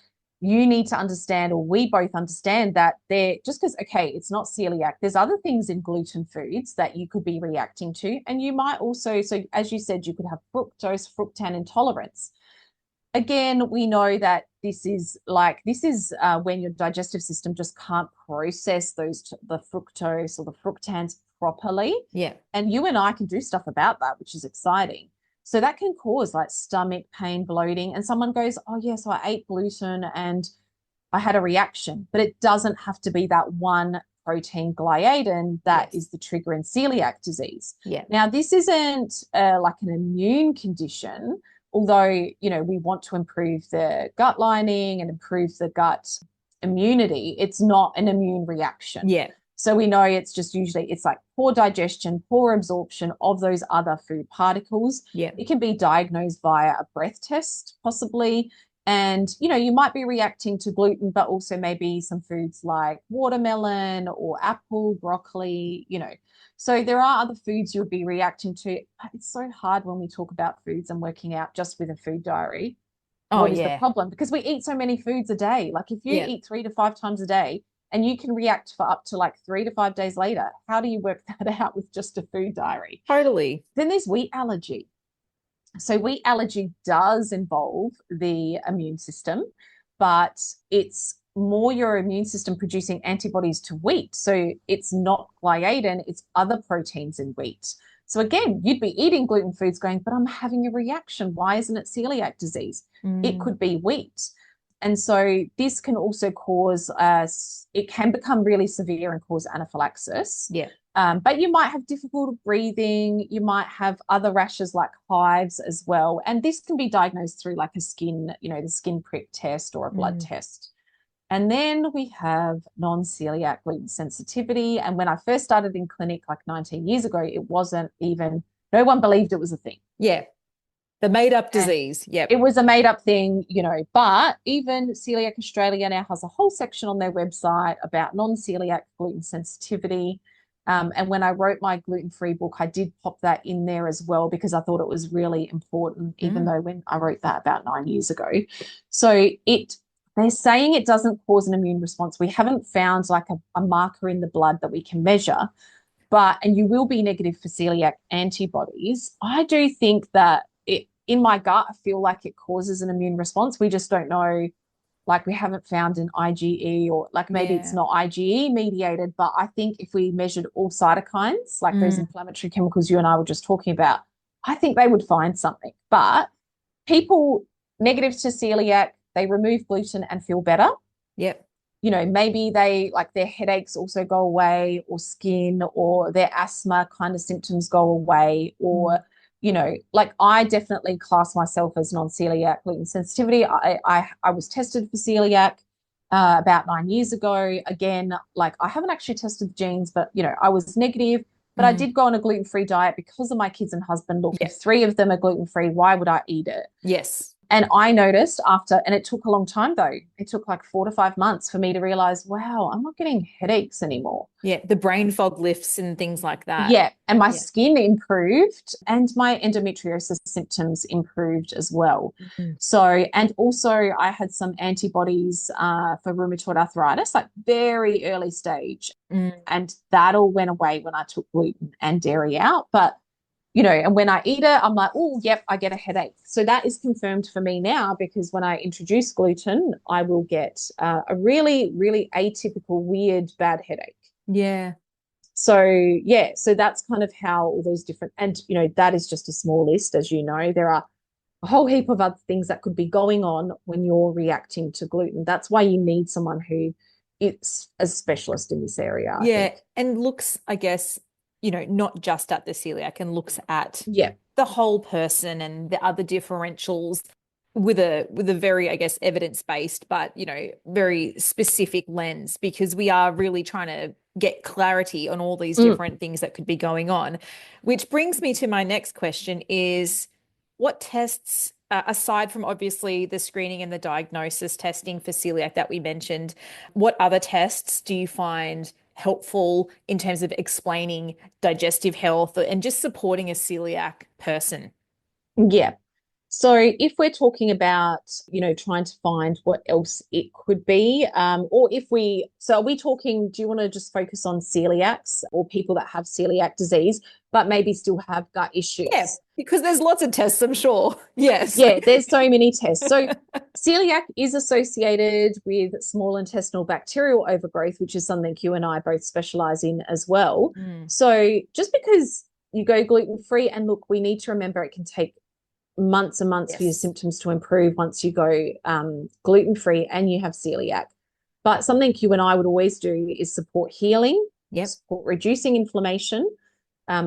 you need to understand, or we both understand that they're just because, okay, it's not celiac. There's other things in gluten foods that you could be reacting to. And you might also, so as you said, you could have fructose, fructan intolerance. Again, we know that this is when your digestive system just can't process the fructose or the fructans properly. Yeah. And you and I can do stuff about that, which is exciting. So that can cause like stomach pain, bloating, and someone goes, "Oh, yeah, so I ate gluten and I had a reaction." But it doesn't have to be that one protein gliadin that Yes. is the trigger in celiac disease. Yeah. Now, this isn't like an immune condition, although, we want to improve the gut lining and improve the gut immunity. It's not an immune reaction. Yeah. So we know it's just usually it's like poor digestion, poor absorption of those other food particles. Yeah. It can be diagnosed via a breath test, possibly. And, you might be reacting to gluten, but also maybe some foods like watermelon or apple, broccoli. So there are other foods you'll be reacting to. It's so hard when we talk about foods and working out just with a food diary. Oh, What is the yeah. problem? Because we eat so many foods a day. Like if you Yeah. eat 3 to 5 times a day and you can react for up to like 3 to 5 days later, how do you work that out with just a food diary? Totally. Then there's wheat allergy. So wheat allergy does involve the immune system, but it's more your immune system producing antibodies to wheat. So it's not gliadin, it's other proteins in wheat. So again, you'd be eating gluten foods going, but I'm having a reaction. Why isn't it celiac disease? It Mm. could be wheat. And so this can also cause it can become really severe and cause anaphylaxis. Yeah. But you might have difficult breathing. You might have other rashes like hives as well. And this can be diagnosed through like the skin prick test or a blood Mm. test. And then we have non-celiac gluten sensitivity. And when I first started in clinic like 19 years ago, it wasn't even, no one believed it was a thing. Yeah. The made up And disease. Yep. it was a made up thing, but even Celiac Australia now has a whole section on their website about non-celiac gluten sensitivity. And when I wrote my gluten-free book, I did pop that in there as well because I thought it was really important, even Mm. though when I wrote that about 9 years ago. So they're saying it doesn't cause an immune response. We haven't found like a marker in the blood that we can measure, and you will be negative for celiac antibodies. I do think that in my gut, I feel like it causes an immune response. We just don't know, like we haven't found an IgE, or like maybe it's Yeah. not IgE mediated, but I think if we measured all cytokines, like those Mm. inflammatory chemicals you and I were just talking about, I think they would find something. But people negative to celiac, they remove gluten and feel better. Yep. Maybe they like their headaches also go away, or skin, or their asthma kind of symptoms go away, Mm. or like I definitely class myself as non-celiac gluten sensitivity. I was tested for celiac about 9 years ago. Again, like I haven't actually tested the genes, but I was negative. But I Mm. did go on a gluten-free diet because of my kids and husband. Look, if Yep. 3 of them are gluten-free, why would I eat it? Yes. And I noticed after, and it took a long time though. It took like 4 to 5 months for me to realize, wow, I'm not getting headaches anymore. Yeah. The brain fog lifts and things like that. Yeah. And my Yeah. skin improved and my endometriosis symptoms improved as well. Mm. So, and also I had some antibodies for rheumatoid arthritis, like very early stage. Mm. And that all went away when I took gluten and dairy out. But and when I eat it, I'm like, oh, yep, I get a headache. So that is confirmed for me now because when I introduce gluten, I will get a really, really atypical, weird, bad headache. Yeah. So, yeah, so that's kind of how all those different, and, that is just a small list. As you know, there are a whole heap of other things that could be going on when you're reacting to gluten. That's why you need someone who is a specialist in this area, I Yeah. think. And looks, I guess, not just at the celiac and looks at Yeah. the whole person and the other differentials with a very, I guess, evidence-based, but very specific lens because we are really trying to get clarity on all these Mm. different things that could be going on. Which brings me to my next question is what tests, aside from obviously the screening and the diagnosis testing for celiac that we mentioned, what other tests do you find helpful in terms of explaining digestive health and just supporting a celiac person? Yeah. So if we're talking about, trying to find what else it could be, or so are we talking, do you want to just focus on celiacs or people that have celiac disease, but maybe still have gut Yeah, issues? because there's lots of tests, I'm sure. Yes. Yeah, there's so many tests. So celiac is associated with small intestinal bacterial overgrowth, which is something you and I both specialize in as well. Mm. So just because you go gluten-free, and look, we need to remember it can take months and months for your Yes. symptoms to improve once you go gluten-free and you have celiac. But something you and I would always do is support healing, Yep. support reducing inflammation,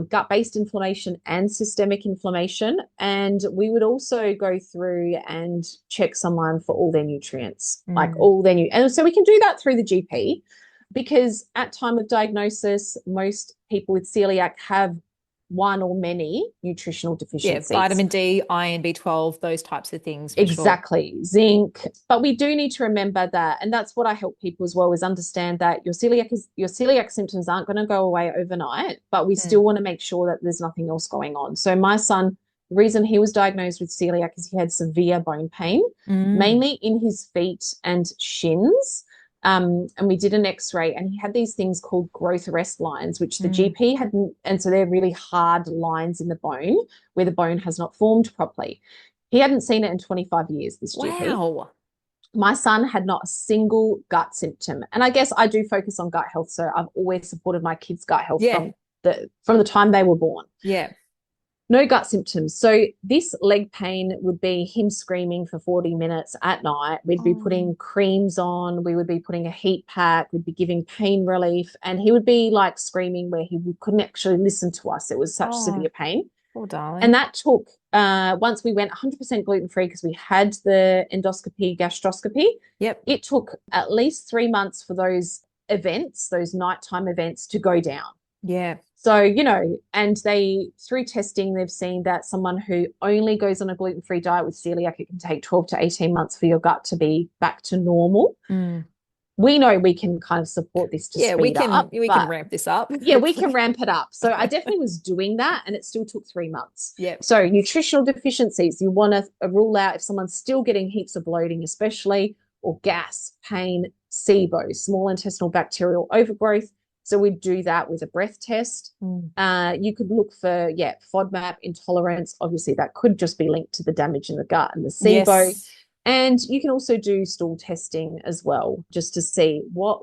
gut-based inflammation and systemic inflammation. And we would also go through and check someone for all their nutrients, like Mm. all their and so we can do that through the GP, because at time of diagnosis, most people with celiac have one or many nutritional Yeah, deficiencies. vitamin D, iron, B12, those types of things for sure. Exactly, zinc. But we do need to remember that, and that's what I help people as well, is understand that your celiac symptoms aren't going to go away overnight, but we still Mm. want to make sure that there's nothing else going on. So my son, the reason he was diagnosed with celiac is he had severe bone pain, Mm. mainly in his feet and shins. And we did an x-ray, and he had these things called growth arrest lines, which the Mm. GP hadn't, and so they're really hard lines in the bone where the bone has not formed properly. He hadn't seen it in 25 years, this GP. Wow. My son had not a single gut symptom. And I guess I do focus on gut health. So I've always supported my kids' gut health Yeah. from the time they were born. Yeah. No gut symptoms. So this leg pain would be him screaming for 40 minutes at night. We'd be Oh. putting creams on. We would be putting a heat pack. We'd be giving pain relief. And he would be like screaming where he couldn't actually listen to us. It was such Oh, severe pain. poor And darling. that took, once we went 100% gluten-free, because we had the endoscopy, gastroscopy, Yep. it took at least 3 months for those events, those nighttime events, to go down. Yeah. So, and through testing, they've seen that someone who only goes on a gluten-free diet with celiac, it can take 12 to 18 months for your gut to be back to normal. Mm. We know we can kind of support this to Yeah, we speed can up, we can but ramp this up, yeah, we can hopefully. ramp it up. So I definitely was doing that, and it still took 3 months. Yep. So nutritional deficiencies, you want to rule out if someone's still getting heaps of bloating, especially, or gas, pain, SIBO, small intestinal bacterial overgrowth. So we'd do that with a breath test. Mm. You could look for, FODMAP intolerance. Obviously, that could just be linked to the damage in the gut and the SIBO. Yes. And you can also do stool testing as well, just to see what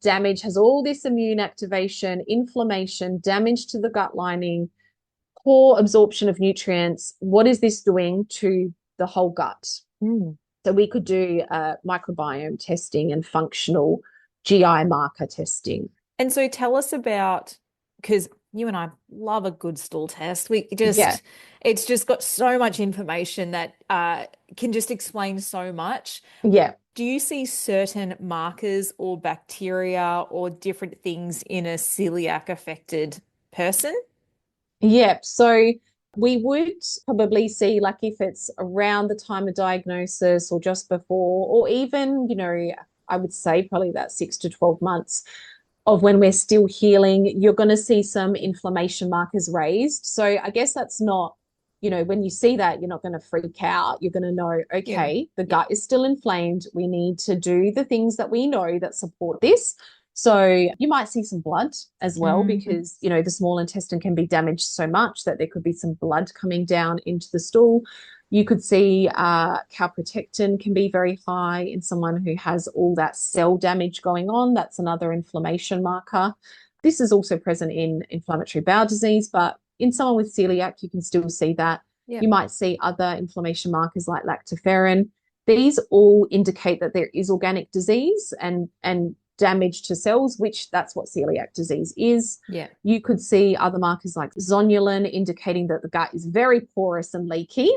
damage has all this immune activation, inflammation, damage to the gut lining, poor absorption of nutrients. What is this doing to the whole gut? Mm. So we could do microbiome testing and functional GI marker testing. And so tell us about, because you and I love a good stool test. Yeah, It's just got so much information that can just explain so much. yeah. Do you see certain markers or bacteria or different things in a celiac affected person? Yeah, so we would probably see, like, if it's around the time of diagnosis or just before, or even, I would say probably about 6 to 12 months of when we're still healing, you're going to see some inflammation markers raised. So I guess that's not, when you see that, you're not going to freak out. You're going to know, Yeah. okay, the Yeah. gut is still inflamed. We need to do the things that we know that support this. So you might see some blood as well, Mm. because, the small intestine can be damaged so much that there could be some blood coming down into the stool. You could see calprotectin can be very high in someone who has all that cell damage going on. That's another inflammation marker. This is also present in inflammatory bowel disease, but in someone with celiac, you can still see that. Yeah. You might see other inflammation markers like lactoferrin. These all indicate that there is organic disease and damage to cells, which that's what celiac disease is. Yeah. You could see other markers like zonulin, indicating that the gut is very porous and leaky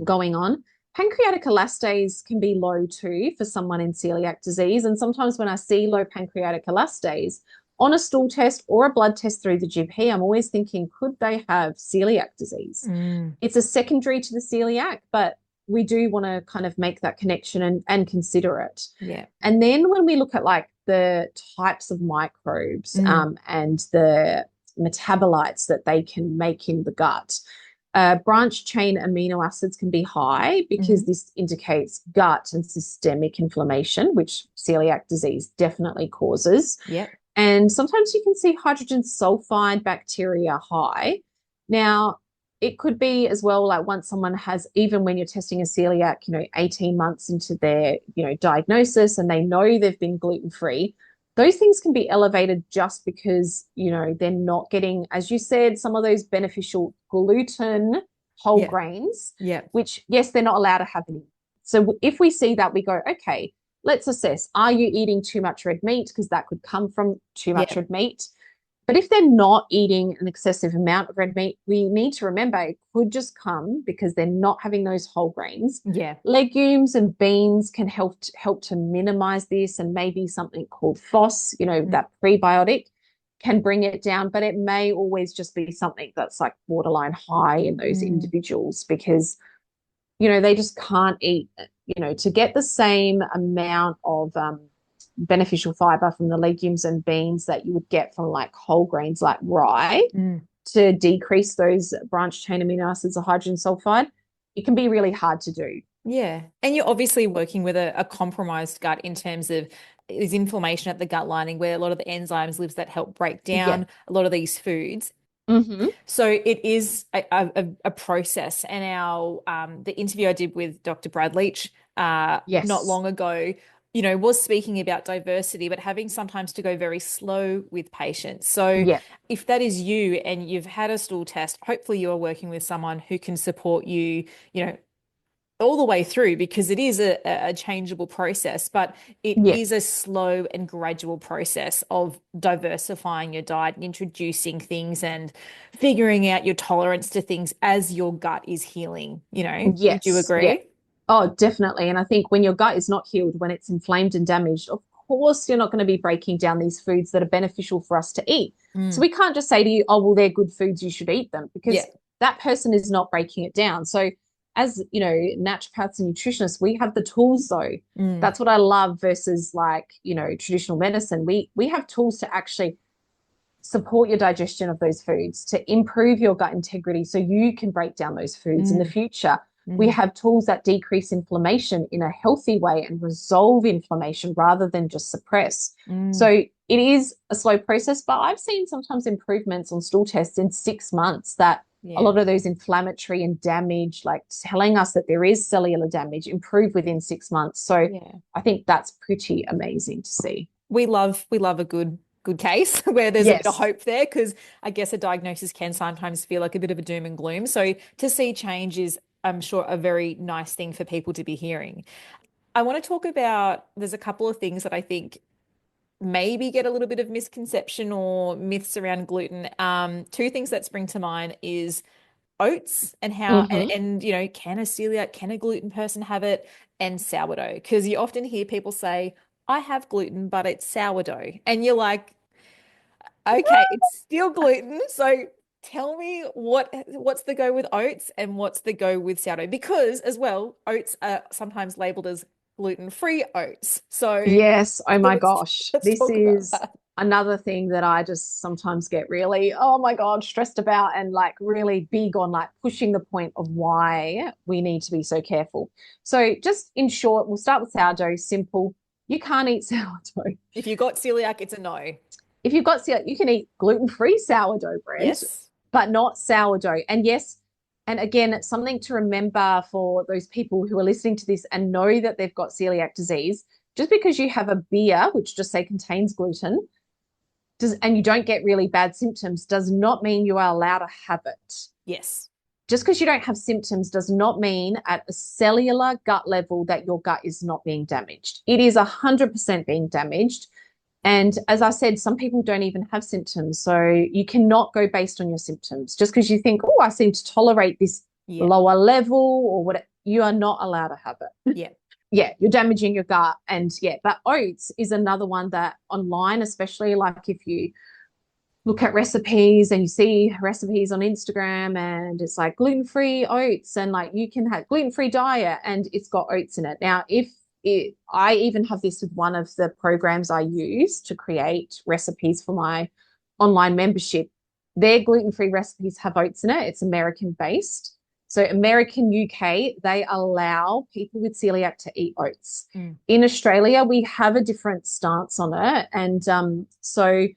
going on. Pancreatic elastase can be low too for someone in celiac disease. And sometimes when I see low pancreatic elastase on a stool test or a blood test through the GP, I'm always thinking, could they have celiac disease? Mm. It's a secondary to the celiac, but we do want to kind of make that connection and consider it. Yeah. And then when we look at like the types of microbes Mm. and the metabolites that they can make in the gut, Branch chain amino acids can be high because Hmm. this indicates gut and systemic inflammation, which celiac disease definitely causes. Yep. And sometimes you can see hydrogen sulfide bacteria high. Now, it could be as well, like once someone has, even when you're testing a celiac, 18 months into their, diagnosis and they know they've been gluten-free, those things can be elevated just because, they're not getting, as you said, some of those beneficial gluten whole Yeah. grains, Yeah. which, yes, they're not allowed to have any. So if we see that, we go, okay, let's assess, are you eating too much red meat? Because that could come from too much Yeah. red meat. But if they're not eating an excessive amount of red meat, we need to remember it could just come because they're not having those whole grains. Yeah. Legumes and beans can help to minimize this, and maybe something called FOS, Mm. that prebiotic can bring it down, but it may always just be something that's like borderline high in those Mm. individuals because they just can't eat, to get the same amount of beneficial fiber from the legumes and beans that you would get from like whole grains like rye Mm. to decrease those branch chain amino acids or hydrogen sulfide. It can be really hard to do. Yeah. And you're obviously working with a compromised gut in terms of is inflammation at the gut lining where a lot of the enzymes lives that help break Yeah. down a lot of these foods. Mm-hmm. So it is a process. And our the interview I did with Dr. Brad Leach not Yes. long ago, was speaking about diversity, but having sometimes to go very slow with patients. So Yeah. if that is you and you've had a stool test, hopefully you are working with someone who can support you, all the way through because it is a changeable process, but it Yeah. is a slow and gradual process of diversifying your diet and introducing things and figuring out your tolerance to things as your gut is healing. Would you Yes. Yeah. agree? Oh, definitely. And I think when your gut is not healed, when it's inflamed and damaged, of course, you're not going to be breaking down these foods that are beneficial for us to eat. So Mm. we can't just say to you, oh, well, they're good foods, you should eat them, Yeah. because that person is not breaking it down. So, as naturopaths and nutritionists, we have the tools though. Mm. That's what I love versus like, traditional medicine. We have tools to actually support your digestion of those foods, to improve your gut integrity so you can break down those foods in the Mm. future. We Mm. have tools that decrease inflammation in a healthy way and resolve inflammation rather than just suppress. So Mm. it is a slow process, but I've seen sometimes improvements on stool tests in 6 months that a Yeah. lot of those inflammatory and damage, like telling us that there is cellular damage, improve within 6 months. So Yeah. I think that's pretty amazing to see. We love a good case where there's a bit of Yes. hope there because I guess a diagnosis can sometimes feel like a bit of a doom and gloom. So to see change is, I'm sure, a very nice thing for people to be hearing. I want to talk about there's a couple of things that I think maybe get a little bit of misconception or myths around gluten. Two things that spring to mind is oats and how Mm-hmm. and can a celiac, can a gluten person have it, and sourdough because you often hear people say I have gluten but it's sourdough and you're like okay it's still gluten so tell me what's the go with oats and what's the go with sourdough because as well oats are sometimes labeled as gluten-free oats Yes. Oh so my let's gosh. let's This talk about is that. another thing that I just sometimes get really, oh my God, stressed about and like really big on like pushing the point of why we need to be so careful. So, just in short, we'll start with sourdough, simple. You can't eat sourdough. If you got celiac it's a no. If you've got celiac, you can eat gluten-free sourdough bread, Yes. but not sourdough. And yes, and again, it's something to remember for those people who are listening to this and know that they've got celiac disease. Just because you have a beer, which just say contains gluten, and you don't get really bad symptoms, does not mean you are allowed to have it. Yes. Just because you don't have symptoms does not mean at a cellular gut level that your gut is not being damaged. It is 100% being damaged. And as I said, some people don't even have symptoms. So you cannot go based on your symptoms. Just because you think, oh, I seem to tolerate this Yeah. lower level or what, you are not allowed to have it. Yeah. Yeah, you're damaging your gut. And yeah, but oats is another one that online, especially like if you look at recipes and you see recipes on Instagram and it's like gluten-free oats and like you can have gluten-free diet and it's got oats in it. Now, I even have this with one of the programs I use to create recipes for my online membership. their gluten-free recipes have oats in it. It's American based. So American, UK, they allow people with celiac to eat oats. Mm. In Australia, we have a different stance on it. And so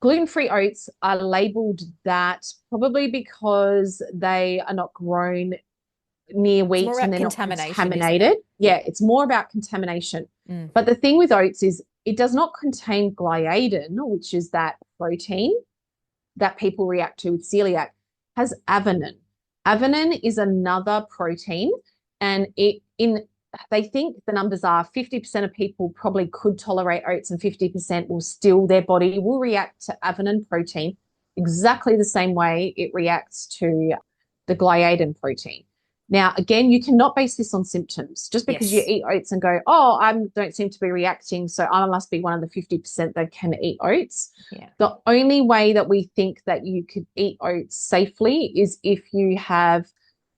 gluten-free oats are labeled that probably because they are not grown near It's more wheat and about they're not contamination, isn't contaminated. it? Yeah, Yeah. it's more about contamination. Mm. But the thing with oats is it does not contain gliadin, which is that protein that people react to with celiac, has avenin. Avenin is another protein, and they think the numbers are 50% of people probably could tolerate oats, and 50% will still, their body will react to avenin protein exactly the same way it reacts to the gliadin protein. Now, again, you cannot base this on symptoms. Just because you Yes. eat oats and go, oh, I don't seem to be reacting, so I must be one of the 50% that can eat oats. Yeah. The only way that we think that you could eat oats safely is if you have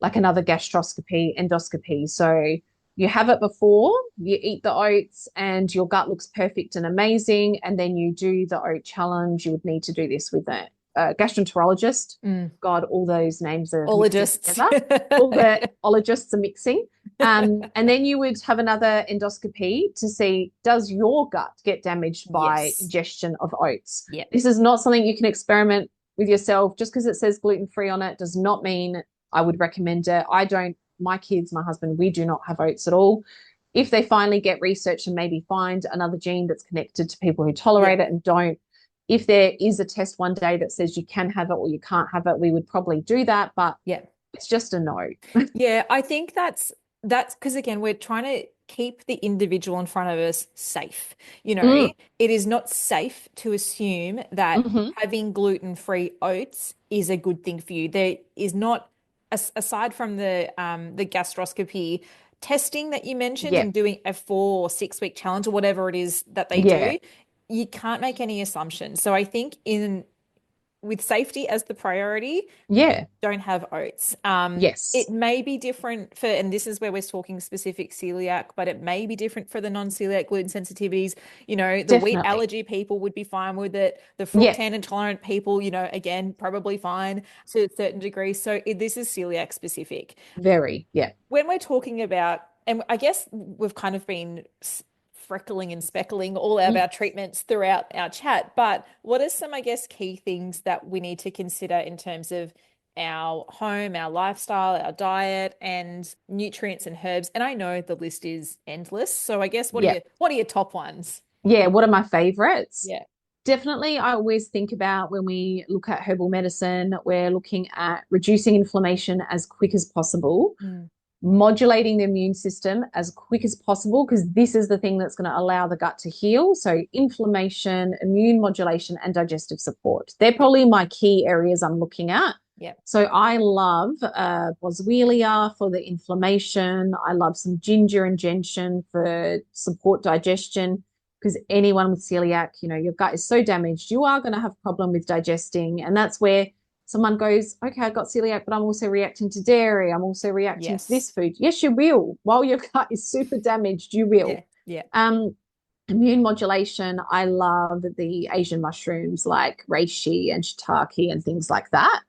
like another gastroscopy, endoscopy. So you have it before, you eat the oats and your gut looks perfect and amazing, and then you do the oat challenge. You would need to do this with a gastroenterologist. Mm. God, all those names are mixing Ologists. together. All the ologists are mixing. And then you would have another endoscopy to see, does your gut get damaged by Yes. ingestion of oats? Yeah. This is not something you can experiment with yourself. Just because it says gluten-free on it does not mean I would recommend it. I don't, my kids, my husband, we do not have oats at all. If they finally get research and maybe find another gene that's connected to people who tolerate it and don't, if there is a test one day that says you can have it or you can't have it, we would probably do that, but Yeah. it's just a no. Yeah, I think that's because again, we're trying to keep the individual in front of us safe. Mm, It is not safe to assume that hmm. having gluten-free oats is a good thing for you. There is not, aside from the gastroscopy testing that you mentioned Yeah, and doing a 4 or 6 week challenge or whatever it is that they yeah, do, you can't make any assumptions. So I think in with safety as the priority, yeah, don't have oats. It yes, may be different for, and this is where we're talking specific celiac, but it may be different for the non-celiac gluten sensitivities. The wheat definitely. allergy people would be fine with it. The Yeah, fructan intolerant people, again, probably fine to a certain degree. So this is celiac specific. very, yeah. When we're talking about, and I guess we've kind of been freckling and speckling all of Mm. our treatments throughout our chat, but what are some, I guess, key things that we need to consider in terms of our home, our lifestyle, our diet, and nutrients and herbs? And I know the list is endless. So I guess Yeah, what are your top ones? yeah. What are my favorites? Yeah. Definitely, I always think about when we look at herbal medicine, we're looking at reducing inflammation as quick as possible, Mm. modulating the immune system as quick as possible, because this is the thing that's going to allow the gut to heal. So, inflammation, immune modulation, and digestive support. They're Yeah. probably my key areas I'm looking at. Yeah. So, I love boswellia for the inflammation. I love some ginger and gentian for support digestion. Because anyone with celiac, your gut is so damaged, you are going to have a problem with digesting. And that's where someone goes, okay, I got celiac, but I'm also reacting to dairy. I'm also reacting to this Yes. food. Yes, you will. While your gut is super damaged, you Yeah. will. Yeah. Um, Immune modulation, I love the Asian mushrooms like reishi and shiitake and things like that.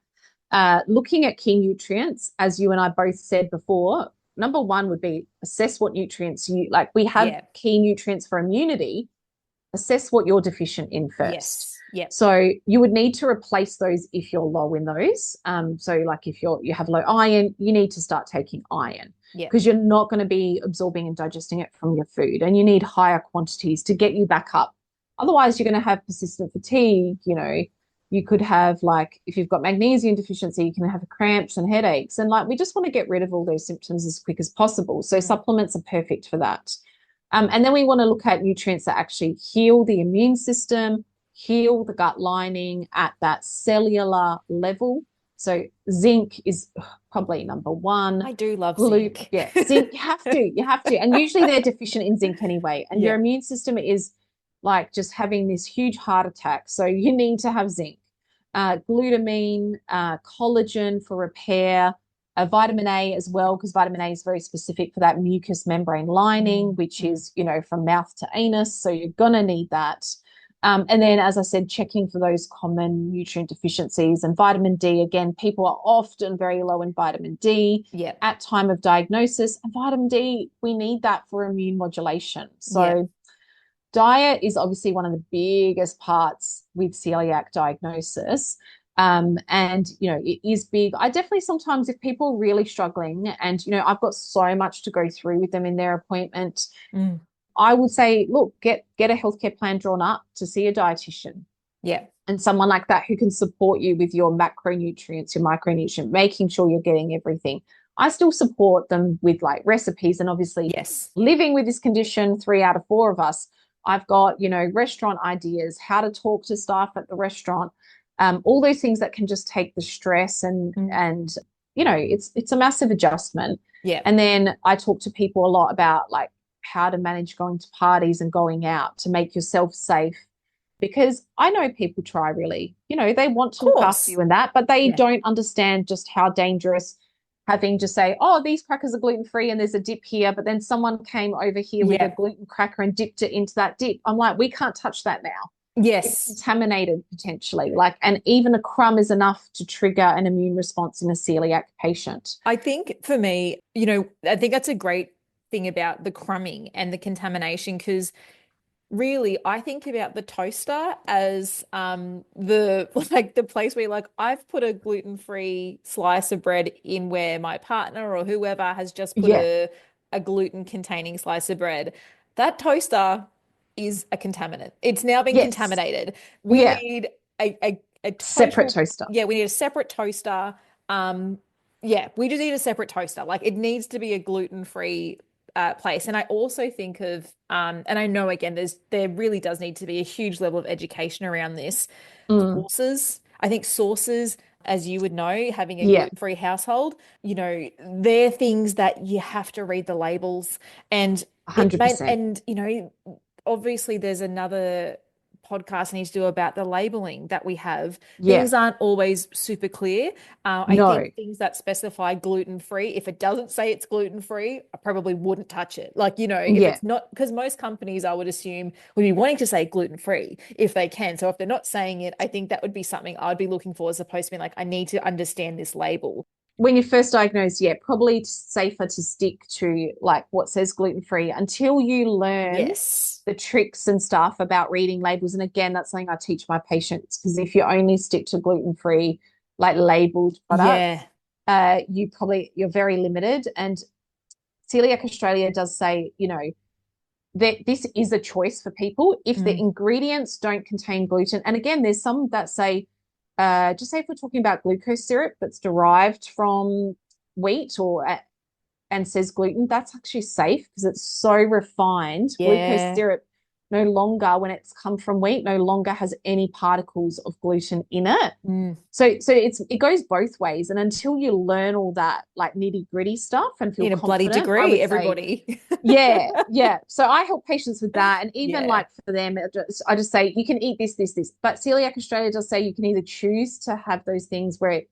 Looking at key nutrients, as you and I both said before, number one would be assess what nutrients you like. We have Yeah. key nutrients for immunity, assess what you're deficient in first. Yes. Yeah. So you would need to replace those if you're low in those. So like if you have low iron, you need to start taking iron Yeah. because you're not going to be absorbing and digesting it from your food, and you need higher quantities to get you back up. Otherwise, you're going to have persistent fatigue. You could have like if you've got magnesium deficiency, you can have cramps and headaches, and like we just want to get rid of all those symptoms as quick as possible. So Mm. supplements are perfect for that. And then we want to look at nutrients that actually heal the immune system, heal the gut lining at that cellular level. So zinc is probably number one. I do love Glue, zinc. yeah, zinc, you have to. And usually they're deficient in zinc anyway. And your Yeah. immune system is like just having this huge heart attack. So you need to have zinc. Glutamine, collagen for repair, vitamin A as well, because vitamin A is very specific for that mucous membrane lining, Mm, which mm. is, from mouth to anus. So you're going to need that. And then, as I said, checking for those common nutrient deficiencies and vitamin D. Again, people are often very low in vitamin D Yeah. at time of diagnosis. And vitamin D, we need that for immune modulation. Yeah. So diet is obviously one of the biggest parts with celiac diagnosis. And, it is big. I definitely sometimes, if people are really struggling and, I've got so much to go through with them in their appointment, Mm. I would say, look, get a healthcare plan drawn up to see a dietitian Yeah. and someone like that who can support you with your macronutrients, your micronutrient, making sure you're getting everything. I still support them with like recipes, and obviously Yes. living with this condition, 3 out of 4 of us, I've got, restaurant ideas, how to talk to staff at the restaurant, all those things that can just take the stress Mm. it's a massive adjustment. Yeah. And then I talk to people a lot about like how to manage going to parties and going out to make yourself safe. Because I know people try really, they want Of to look after course. you and that, but they Yeah. don't understand just how dangerous having to say, oh, these crackers are gluten free and there's a dip here. But then someone came over here with a Yeah. gluten cracker and dipped it into that dip. I'm like, we can't touch that now. It's Yes. contaminated potentially. Like, and even a crumb is enough to trigger an immune response in a celiac patient. I think for me, I think that's a great thing about the crumbing and the contamination because really I think about the toaster as the like the place where like I've put a gluten-free slice of bread in where my partner or whoever has just put Yeah. a gluten-containing slice of bread. That toaster is a contaminant. It's now been Yes. contaminated. We Yeah. need a Separate total, toaster. yeah, we need a separate toaster. Um, yeah, we just need a separate toaster. Like it needs to be a gluten-free place. And I also think of, and I know again, there really does need to be a huge level of education around this. Mm. Sauces. I think sauces, as you would know, having a Yeah. gluten-free household, they're things that you have to read the labels. And it may, 100%. and obviously there's another podcast I need to do about the labeling that we have. Yeah. Things aren't always super clear. I No. think things that specify gluten-free, if it doesn't say it's gluten-free, I probably wouldn't touch it. Like, if Yeah. it's not, because most companies I would assume would be wanting to say gluten-free if they can. So if they're not saying it, I think that would be something I'd be looking for as opposed to being like, I need to understand this label. When you're first diagnosed, yeah, probably safer to stick to like what says gluten free until you learn Yes. the tricks and stuff about reading labels. And again, that's something I teach my patients because if you only stick to gluten free, like labeled products, Yeah. you're very limited. And Celiac Australia does say, that this is a choice for people if the Mm. ingredients don't contain gluten. And again, there's some that say, just say if we're talking about glucose syrup that's derived from wheat and says gluten, that's actually safe because it's so refined. Glucose Yeah. syrup no longer, when it's come from wheat, no longer has any particles of gluten in it. Mm. So it goes both ways. And until you learn all that like nitty gritty stuff and feel Need a bloody confident, I degree, would say, everybody. yeah, yeah. So I help patients with that. And even Yeah. like for them, I just say, you can eat this, this, this. But Celiac Australia does say you can either choose to have those things where,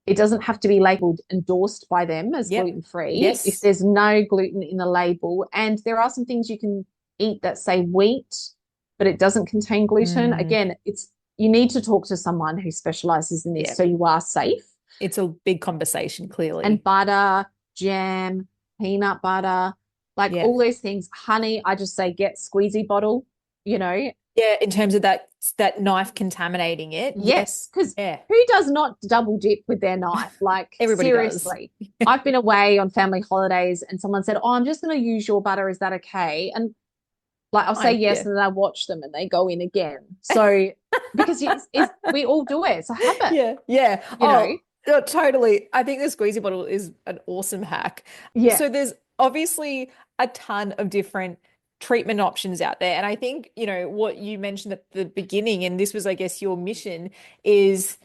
it doesn't have to be labeled endorsed by them as Yep. gluten free if Yes. there's no gluten in the label. And there are some things you can eat that say wheat, but it doesn't contain gluten. Mm. Again, you need to talk to someone who specializes in this Yeah. so you are safe. It's a big conversation, And clearly. butter, jam, peanut butter, like Yeah. all those things. Honey, I just say get squeezy bottle, you know. Yeah, in terms of that knife contaminating it. Yeah. Yes, because Yeah. who does not double dip with their knife? Like, Everybody does. seriously. I've been away on family holidays and someone said, oh, I'm just going to use your butter. Is that okay? And like, I'll say yes, Yeah. and then I watch them and they go in again. So, because we all do it. It's a habit, Yeah. Yeah. you know? Oh, totally. I think the squeezy bottle is an awesome hack. Yeah, So there's obviously a ton of different treatment options out there. And I think, what you mentioned at the beginning, and this was, I guess, your mission, is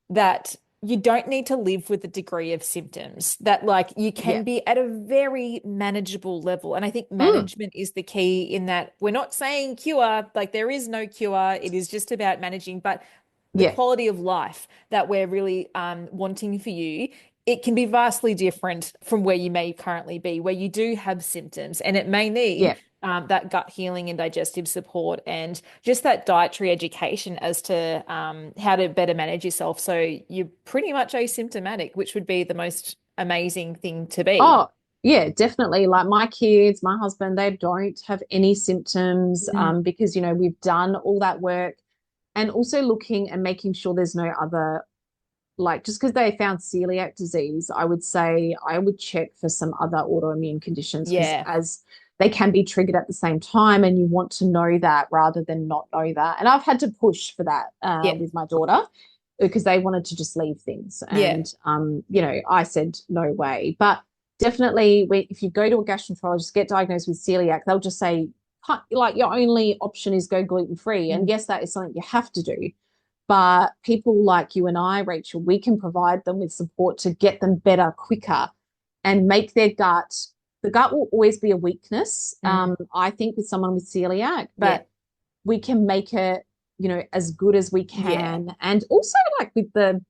that you don't need to live with a degree of symptoms, that like you yeah. can be at a very manageable level. And I think Mm, management is the key in that we're not saying cure, like there is no cure. It is just about managing, but the yeah, quality of life that we're really wanting for you, it can be vastly different from where you may currently be, where you do have symptoms and it may need yeah. that gut healing and digestive support, and just that dietary education as to how to better manage yourself. So you're pretty much asymptomatic, which would be the most amazing thing to be. Oh, yeah, definitely. Like my kids, my husband, they don't have any symptoms Mm. because, we've done all that work and also looking and making sure there's no other, like just because they found celiac disease, I would say I would check for some other autoimmune conditions because Yeah. as they can be triggered at the same time and you want to know that rather than not know that. And I've had to push for that Yeah. with my daughter because they wanted to just leave things. Yeah. And, I said, no way. But definitely, if you go to a gastroenterologist, get diagnosed with celiac, they'll just say, like, your only option is go gluten free. And Mm. yes, that is something you have to do. But people like you and I, Rachel, we can provide them with support to get them better quicker and make their gut. The gut will always be a weakness, Mm. I think, with someone with celiac, Yeah. but we can make it, as good as we Yeah. can. And also, like with the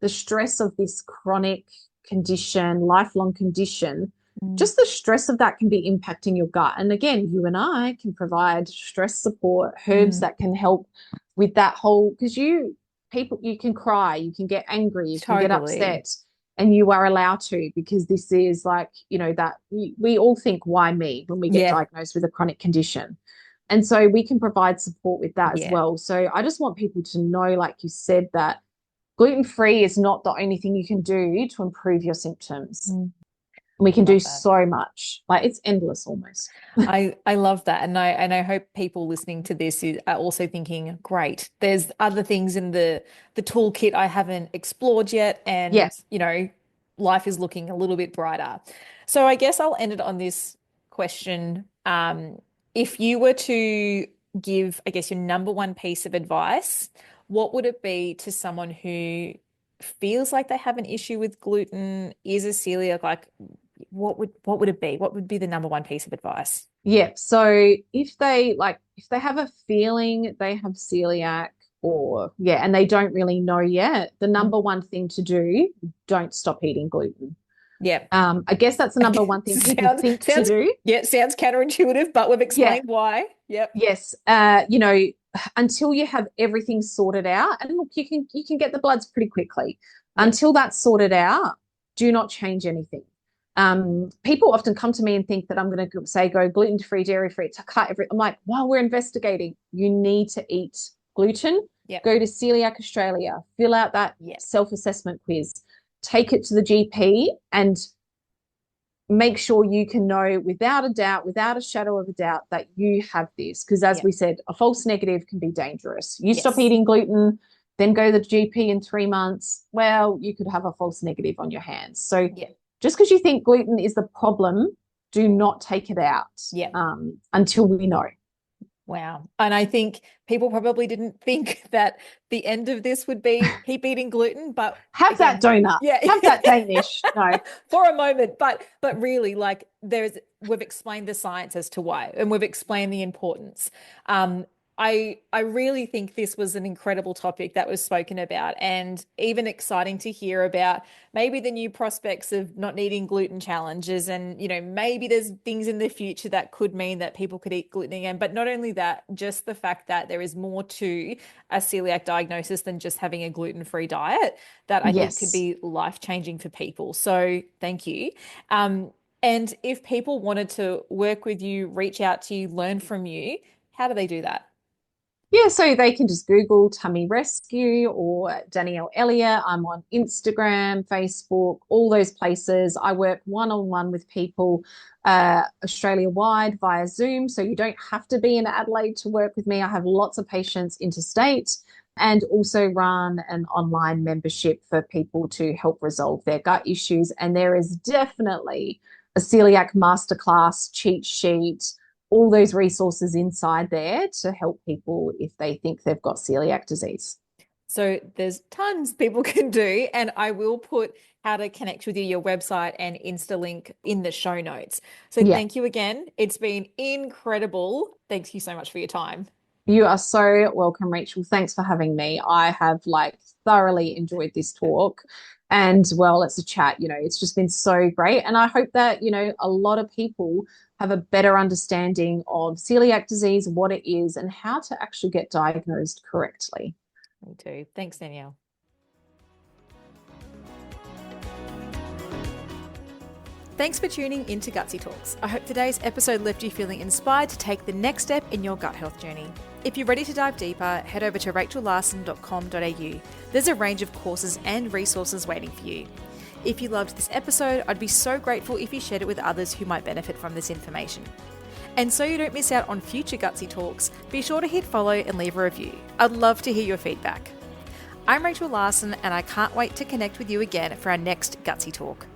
stress of this chronic condition, lifelong condition, Mm. just the stress of that can be impacting your gut. And again, you and I can provide stress support, herbs Mm. that can help with that whole, because you can cry, you can get angry, you can get Totally. upset, and you are allowed to, because this is like, that we all think, why me, when we get Yeah. diagnosed with a chronic condition. And so we can provide support with that as Yeah. well. So I just want people to know, like you said, that gluten-free is not the only thing you can do to improve your symptoms. Mm. We can Love do that. so much. Like it's endless almost. I love that, and I hope people listening to this are also thinking, great, there's other things in the toolkit I haven't explored yet, and Yes. life is looking a little bit brighter. So I guess I'll end it on this question. If you were to give, I guess, your number one piece of advice, what would it be to someone who feels like they have an issue with gluten, is a celiac, like what would it be? What would be the number one piece of advice? Yeah. So if they have a feeling they have celiac or yeah, and they don't really know yet, the Mm. number one thing to do, don't stop eating gluten. Yeah. I guess that's the number one thing people Sounds think to sounds do. yeah, sounds counterintuitive, but we've Yeah. explained why. Yep. Yes. Until you have everything sorted out, and look, you can get the bloods pretty quickly. Yeah. Until that's sorted out, do not change anything. People often come to me and think that I'm going to say go gluten-free, dairy-free, to cut every. I'm like, while we're investigating, you need to eat gluten. Yep. Go to Coeliac Australia, fill out that Yep. self-assessment quiz, take it to the GP, and make sure you can know without a doubt, without a shadow of a doubt, that you have this. Because as Yep. we said, a false negative can be dangerous. You stop Yes. eating gluten, then go to the GP in 3 months. Well, you could have a false negative on your hands. So Yep. just because you think gluten is the problem, do not take it out Yep. until we know. Wow. And I think people probably didn't think that the end of this would be keep eating gluten, but Have that again, donut. yeah, Have that Danish. No. for a moment, but really, like we've explained the science as to why, and we've explained the importance. Um, I really think this was an incredible topic that was spoken about, and even exciting to hear about maybe the new prospects of not needing gluten challenges, and maybe there's things in the future that could mean that people could eat gluten again. But not only that, just the fact that there is more to a celiac diagnosis than just having a gluten-free diet that I think could Yes. be life-changing for people. So thank you. Um, and if people wanted to work with you, reach out to you, learn from you, how do they do that? Yeah, so they can just Google Tummy Rescue or Danielle Elliot. I'm on Instagram, Facebook, all those places. I work one-on-one with people Australia-wide via Zoom. So you don't have to be in Adelaide to work with me. I have lots of patients interstate and also run an online membership for people to help resolve their gut issues. And there is definitely a celiac masterclass cheat sheet, all those resources inside there to help people if they think they've got celiac disease. So there's tons people can do, and I will put how to connect with you, your website and Insta link in the show notes. So Yeah, thank you again. It's been incredible. Thank you so much for your time. you are so welcome, Rachel. Thanks for having me. I have like thoroughly enjoyed this talk. And well, it's a chat, it's just been so great. And I hope that, a lot of people have a better understanding of celiac disease, what it is, and how to actually get diagnosed correctly. Me too. Thanks, Danielle. Thanks for tuning into Gutsy Talks. I hope today's episode left you feeling inspired to take the next step in your gut health journey. If you're ready to dive deeper, head over to rachellarson.com.au. There's a range of courses and resources waiting for you. If you loved this episode, I'd be so grateful if you shared it with others who might benefit from this information. And so you don't miss out on future Gutsy Talks, be sure to hit follow and leave a review. I'd love to hear your feedback. I'm Rachel Larson, and I can't wait to connect with you again for our next Gutsy Talk.